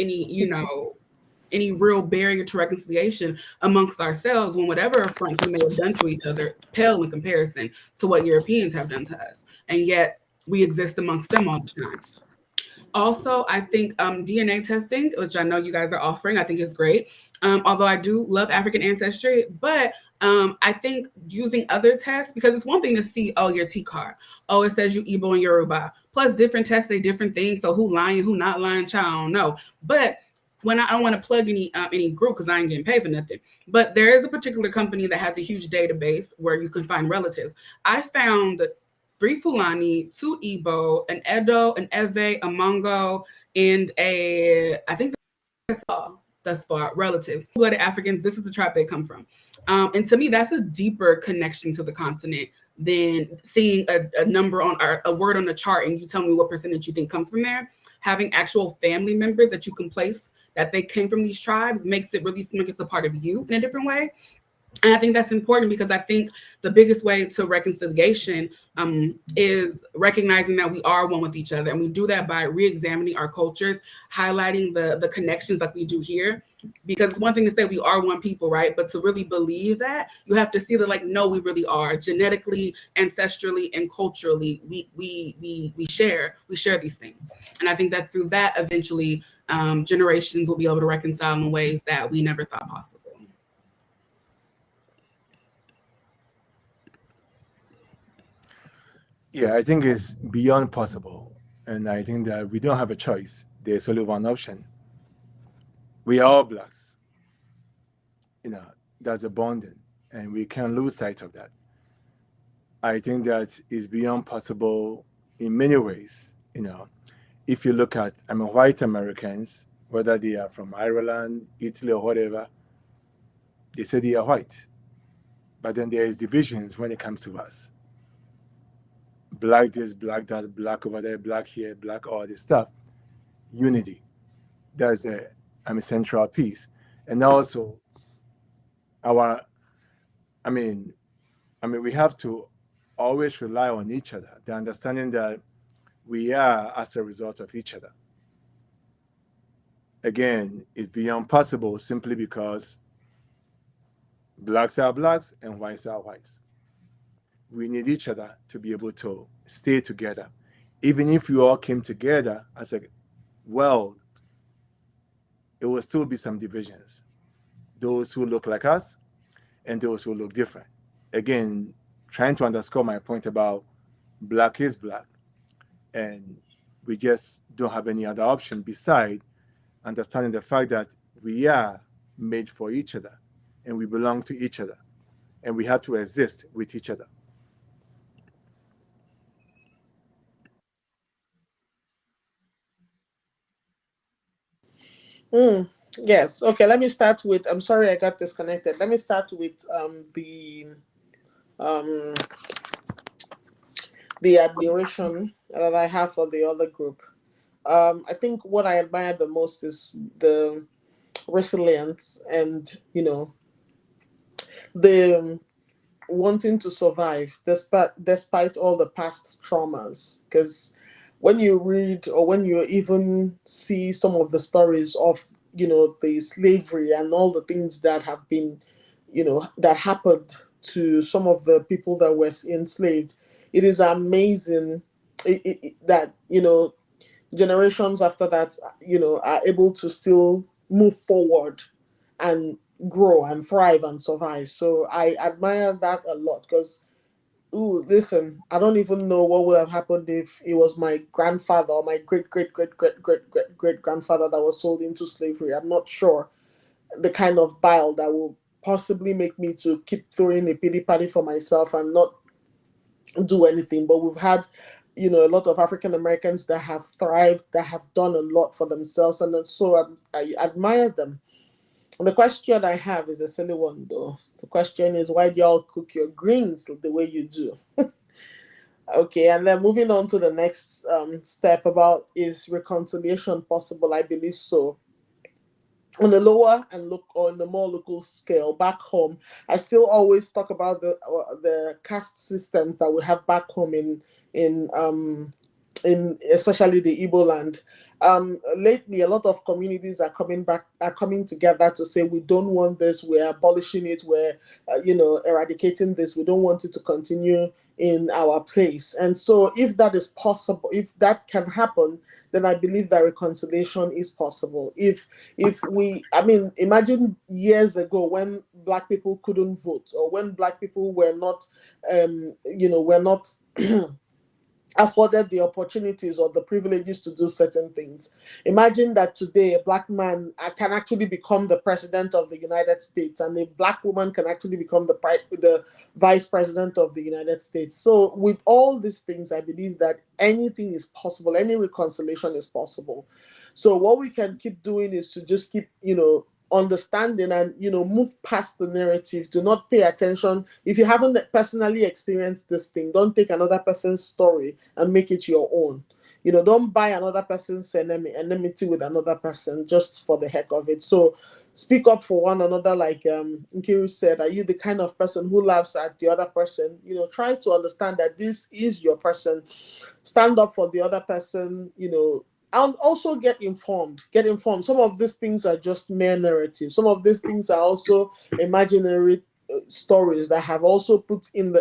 any real barrier to reconciliation amongst ourselves when whatever affronts we may have done to each other pale in comparison to what Europeans have done to us. And yet we exist amongst them all the time. Also, I think DNA testing, which I know you guys are offering, I think is great. Although I do love African ancestry, but I think using other tests, because it's one thing to see, oh, your T card. Oh, it says you Igbo and Yoruba. Plus different tests say different things. So who lying, who not lying, child, I don't know. But when I don't want to plug any group because I ain't getting paid for nothing. But there is a particular company that has a huge database where you can find relatives. I found 3 Fulani, 2 Igbo, an Edo, an Ewe, a Mongo, and I think that's all thus far, relatives. Blooded Africans, this is the tribe they come from. And to me, that's a deeper connection to the continent than seeing a number on a word on the chart and you tell me what percentage you think comes from there. Having actual family members that you can place that they came from these tribes makes it really seem like it's a part of you in a different way. And I think that's important because I think the biggest way to reconciliation is recognizing that we are one with each other. And we do that by re-examining our cultures, highlighting the connections like we do here. Because it's one thing to say we are one people, right? But to really believe that, you have to see that, like, no, we really are. Genetically, ancestrally, and culturally, we share these things. And I think that through that, eventually, generations will be able to reconcile in ways that we never thought possible. Yeah, I think it's beyond possible. And I think that we don't have a choice. There's only one option. We are all blacks. That's a bonding, and we can't lose sight of that. I think that is beyond possible in many ways. If you look at, white Americans, whether they are from Ireland, Italy, or whatever, they say they are white. But then there is divisions when it comes to us. Black this, black that, black over there, black here, black all this stuff. Unity. That's a central piece. And also we have to always rely on each other. The understanding that we are as a result of each other. Again, it's beyond possible simply because blacks are blacks and whites are whites. We need each other to be able to stay together. Even if we all came together as a world, it will still be some divisions. Those who look like us and those who look different. Again, trying to underscore my point about black is black. And we just don't have any other option beside understanding the fact that we are made for each other and we belong to each other and we have to exist with each other. Yes. Okay. Let me start with. I'm sorry I got disconnected. Let me start with um, the admiration that I have for the other group. I think what I admire the most is the resilience and the wanting to survive despite all the past traumas. Because when you read or when you even see some of the stories of the slavery and all the things that have been that happened to some of the people that were enslaved, it is amazing that generations after that are able to still move forward and grow and thrive and survive. So I admire that a lot because, ooh, listen, I don't even know what would have happened if it was my grandfather or my great great great great great great great grandfather that was sold into slavery. I'm not sure the kind of bile that will possibly make me to keep throwing a pity party for myself and not do anything. But we've had a lot of African Americans that have thrived, that have done a lot for themselves, and so I admire them. The question I have is a silly one, though. The question is, why do y'all cook your greens the way you do? Okay, and then moving on to the next step about, is reconciliation possible? I believe so. On the lower and look on the more local scale back home, I still always talk about the caste systems that we have back home in especially the Igbo land. Lately, a lot of communities are coming together to say we don't want this. We're abolishing it. We're eradicating this. We don't want it to continue in our place. And so, if that is possible, if that can happen, then I believe that reconciliation is possible. If we, imagine years ago when Black people couldn't vote, or when Black people were not, were not afforded the opportunities or the privileges to do certain things. Imagine that today a Black man can actually become the president of the United States, and a Black woman can actually become the vice president of the United States. So with all these things, I believe that anything is possible, any reconciliation is possible. So what we can keep doing is to just keep, understanding and move past the narrative. Do not pay attention. If you haven't personally experienced this thing, don't take another person's story and make it your own. don't buy another person's enmity with another person just for the heck of it. So speak up for one another, like Nkiru said. Are you the kind of person who laughs at the other person? Try to understand that this is your person. Stand up for the other person, and also get informed. Some of these things are just mere narratives. Some of these things are also imaginary stories that have also been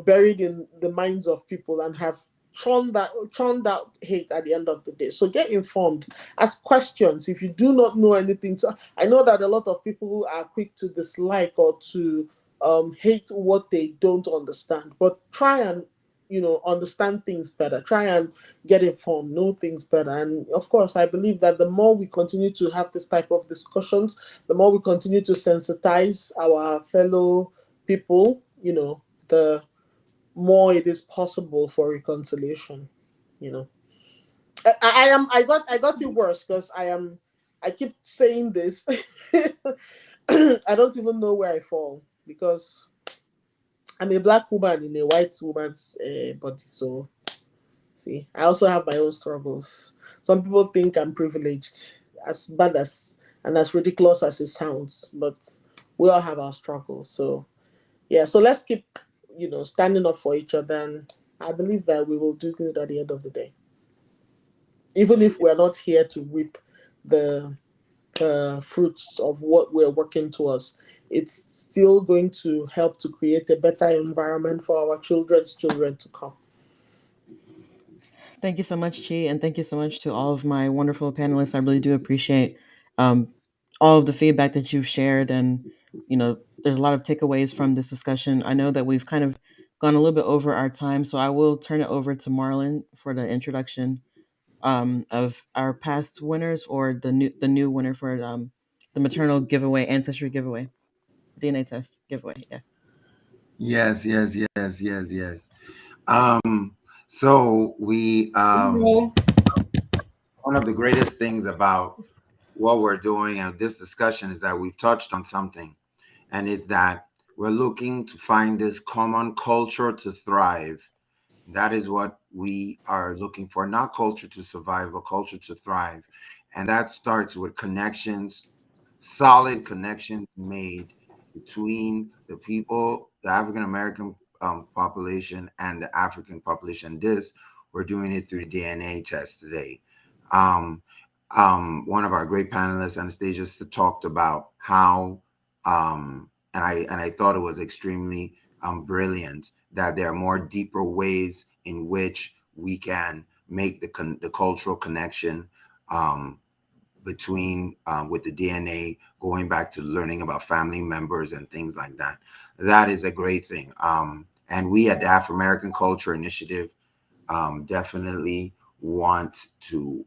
buried in the minds of people and have churned out hate at the end of the day. So get informed, ask questions if you do not know anything. So I know that a lot of people are quick to dislike or to hate what they don't understand, but try and understand things better. Try and get informed, know things better. And of course, I believe that the more we continue to have this type of discussions, the more we continue to sensitize our fellow people, the more it is possible for reconciliation. I got it worse because I keep saying this. I don't even know where I fall because I'm a black woman in a white woman's body. So see, I also have my own struggles. Some people think I'm privileged, as bad as and as ridiculous as it sounds, but we all have our struggles. So yeah, so let's keep, standing up for each other, and I believe that we will do good at the end of the day. Even if we're not here to reap the fruits of what we're working towards, it's still going to help to create a better environment for our children's children to come. Thank you so much, Chi, and thank you so much to all of my wonderful panelists. I really do appreciate um, all of the feedback that you've shared, and there's a lot of takeaways from this discussion. I know that we've kind of gone a little bit over our time, so I will turn it over to Marlon for the introduction of our past winners or the new winner for the maternal giveaway, ancestry giveaway, DNA test giveaway. Yeah. Yes, yes, yes, yes, yes. So we one of the greatest things about what we're doing and this discussion is that we've touched on something, and it's that we're looking to find this common culture to thrive. That is what we are looking for, not culture to survive, but culture to thrive. And that starts with connections, solid connections made between the people, the African American population, and the African population. This, we're doing it through DNA test today. Um, One of our great panelists, Anastasia, talked about how, and I thought it was extremely brilliant that there are more deeper ways in which we can make the cultural connection um, between with the DNA, going back to learning about family members and things like that. That is a great thing. And we at the Afro American Culture Initiative definitely want to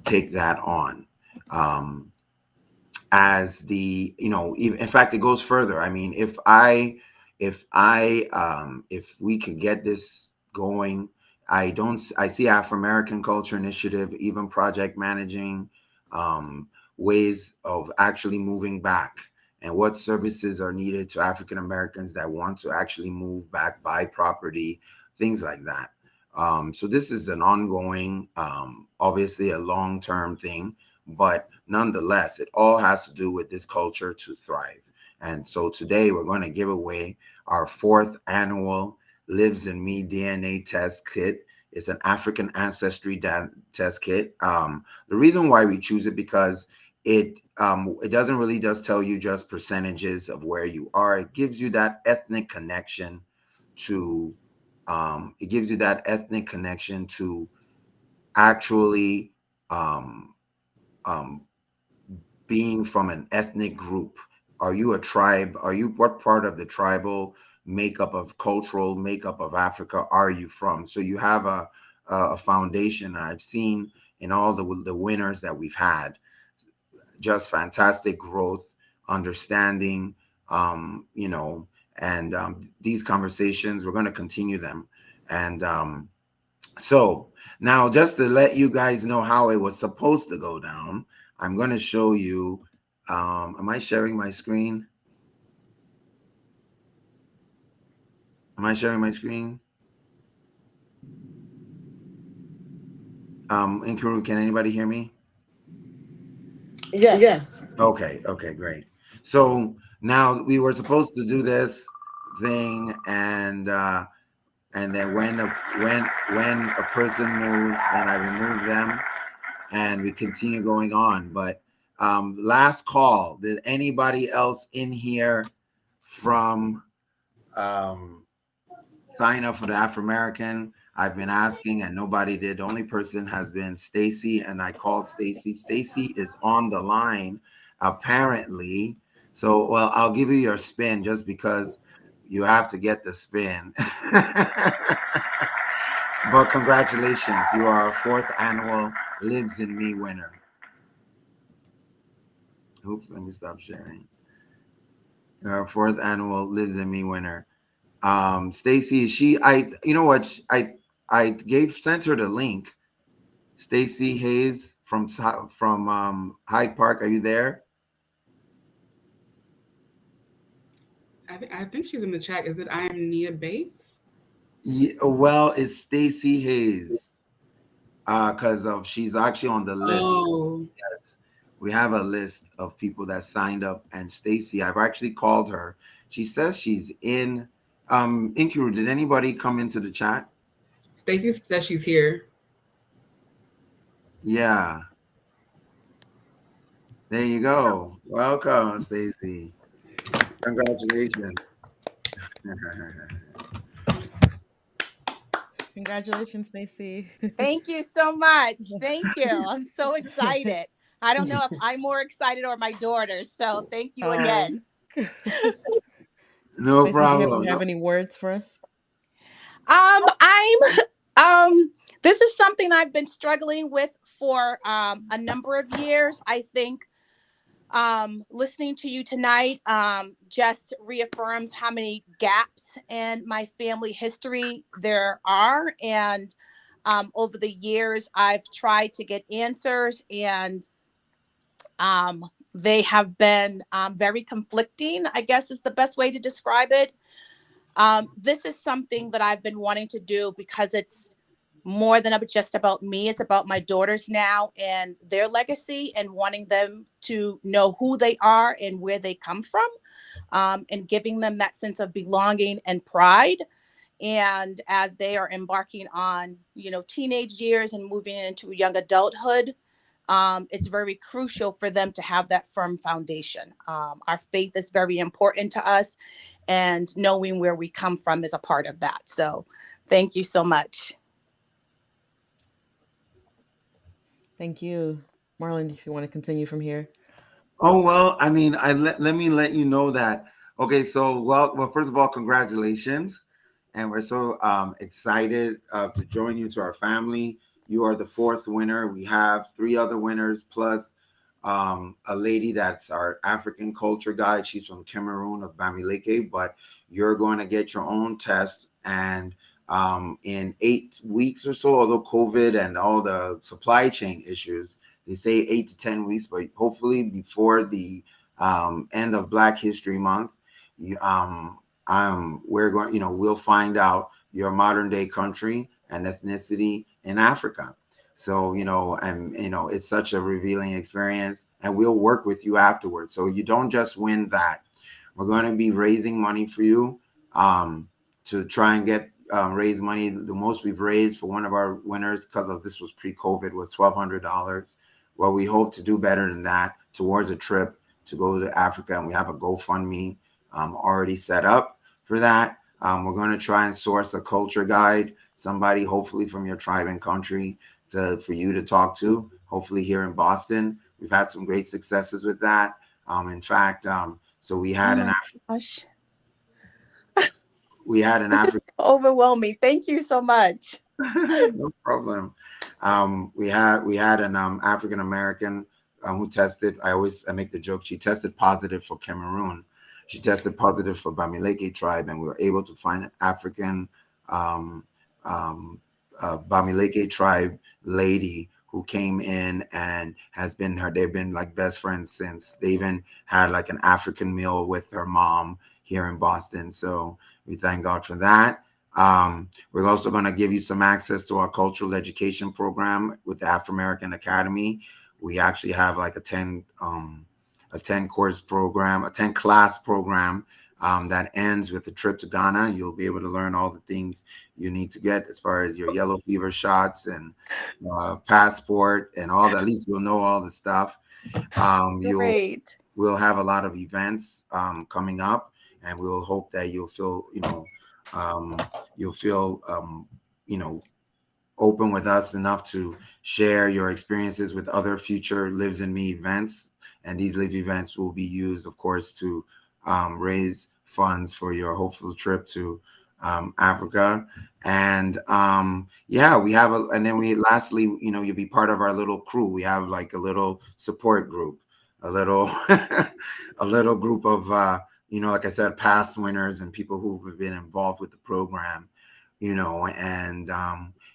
take that on. As the, in fact, it goes further. I mean, if we could get this going, I see Afro American Culture Initiative even project managing ways of actually moving back and what services are needed to African Americans that want to actually move back, buy property, things like that. So this is an ongoing, obviously a long-term thing, but nonetheless, it all has to do with this culture to thrive. And so today we're going to give away our 4th annual Lives in Me DNA test kit. It's an African ancestry test kit. The reason why we choose it because it doesn't really just tell you just percentages of where you are. It gives you that ethnic connection to actually being from an ethnic group. Are you a tribe? What part of the tribal makeup of cultural makeup of Africa are you from? So you have a foundation. And I've seen in all the winners that we've had, just fantastic growth, understanding, and these conversations, we're going to continue them. And so now, just to let you guys know how it was supposed to go down, I'm going to show you. Am I sharing my screen? Am I sharing my screen? Nkiru, can anybody hear me? Yes. Okay, great. So now we were supposed to do this thing, and then when a person moves, then I remove them, and we continue going on. But last call. Did anybody else in here from sign up for the Afro-American? I've been asking and nobody did. The only person has been Stacy, and I called Stacy. Stacy is on the line, apparently. So, well, I'll give you your spin just because you have to get the spin. But congratulations, you are our 4th annual Lives in Me winner. Oops, let me stop sharing. You're our 4th annual Lives in Me winner. Stacy, you know what? I sent her the link. Stacy Hayes from Hyde Park. Are you there? I think she's in the chat. Is it I am Nia Bates? Yeah, well, it's Stacy Hayes. Because she's actually on the list. Oh. Yes. We have a list of people that signed up, and Stacy, I've actually called her. She says she's in Nkiru. Did anybody come into the chat? Stacy says she's here. Yeah. There you go. Welcome, Stacy. Congratulations. Congratulations, Stacey. Thank you so much. Thank you. I'm so excited. I don't know if I'm more excited or my daughter. So thank you again. No Stacey, problem. do you have any words for us? This is something I've been struggling with for a number of years. I think listening to you tonight just reaffirms how many gaps in my family history there are. And over the years, I've tried to get answers, and they have been very conflicting, I guess is the best way to describe it. This is something that I've been wanting to do because it's more than just about me. It's about my daughters now and their legacy, and wanting them to know who they are and where they come from, and giving them that sense of belonging and pride. And as they are embarking on, teenage years and moving into young adulthood, it's very crucial for them to have that firm foundation. Our faith is very important to us, and knowing where we come from is a part of that. So thank you so much. Thank you. Marlon, if you want to continue from here. Oh, well, I mean, let me let you know that. Okay, so, well, first of all, congratulations. And we're so excited to join you to our family. You are the 4th winner. We have 3 other winners, plus a lady that's our African culture guide. She's from Cameroon of Bamileke, but you're going to get your own test. And in 8 weeks or so, although COVID and all the supply chain issues, they say 8 to 10 weeks, but hopefully before the end of Black History Month, we're going, we'll find out your modern day country and ethnicity in Africa. So, it's such a revealing experience, and we'll work with you afterwards. So you don't just win that. We're going to be raising money for you to try and get raise money. The most we've raised for one of our winners, because of this was pre-COVID, was $1,200. Well, we hope to do better than that towards a trip to go to Africa, and we have a GoFundMe already set up for that. We're going to try and source a culture guide, somebody hopefully from your tribe and country for you to talk to, hopefully here in Boston. We've had some great successes with that. In fact, so we had we had an African overwhelming. Thank you so much. No problem. We had an African American who tested. I make the joke. She tested positive for Cameroon. She tested positive for Bamileke tribe, and we were able to find an African Bamileke tribe lady who came in and they've been like best friends since. They even had like an African meal with her mom here in Boston. So we thank God for that. We're also going to give you some access to our cultural education program with the Afro American Academy. We actually have like a 10 course program, a 10 class program that ends with the trip to Ghana. You'll be able to learn all the things you need to get as far as your yellow fever shots and passport and all that. At least you'll know all the stuff. Great. We'll have a lot of events coming up, and we'll hope that you'll feel open with us enough to share your experiences with other future Lives in Me events. And these live events will be used, of course, to raise funds for your hopeful trip to Africa. And yeah, we have and then lastly, you'll be part of our little crew. We have like a little support group, a little a little group of like I said, past winners and people who've been involved with the program, and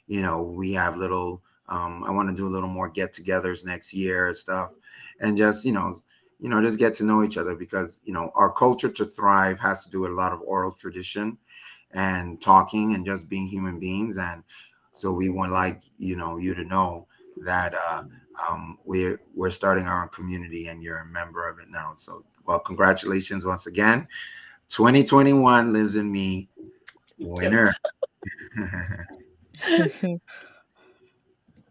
we have little I want to do a little more get-togethers next year and stuff, and just just get to know each other, because our culture to thrive has to do with a lot of oral tradition and talking and just being human beings. And so we want you to know that we're starting our own community, and you're a member of it now. So, well, congratulations once again. 2021 Lives in Me winner.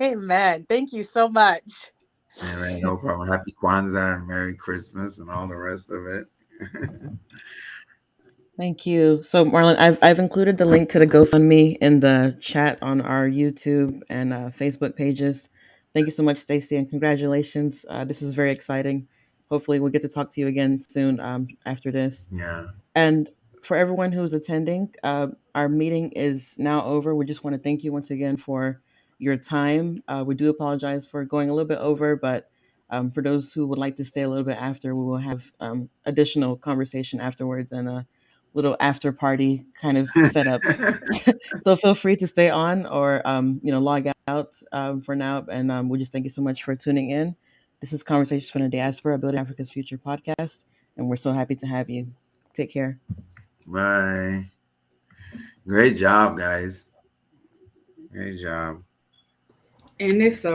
Amen. Thank you so much. All right, no problem. Happy Kwanzaa and Merry Christmas and all the rest of it. Thank you. So, Marlon, I've included the link to the GoFundMe in the chat on our YouTube and Facebook pages. Thank you so much, Stacy, and congratulations. This is very exciting. Hopefully, we'll get to talk to you again soon after this. Yeah. And for everyone who's attending, our meeting is now over. We just want to thank you once again for your time. We do apologize for going a little bit over, but for those who would like to stay a little bit after, we will have additional conversation afterwards and a little after party kind of setup. So feel free to stay on or log out for now. And we just thank you so much for tuning in. This is Conversations from the Diaspora, Building Africa's Future podcast, and we're so happy to have you. Take care. Bye. Great job, guys. Great job. And it's so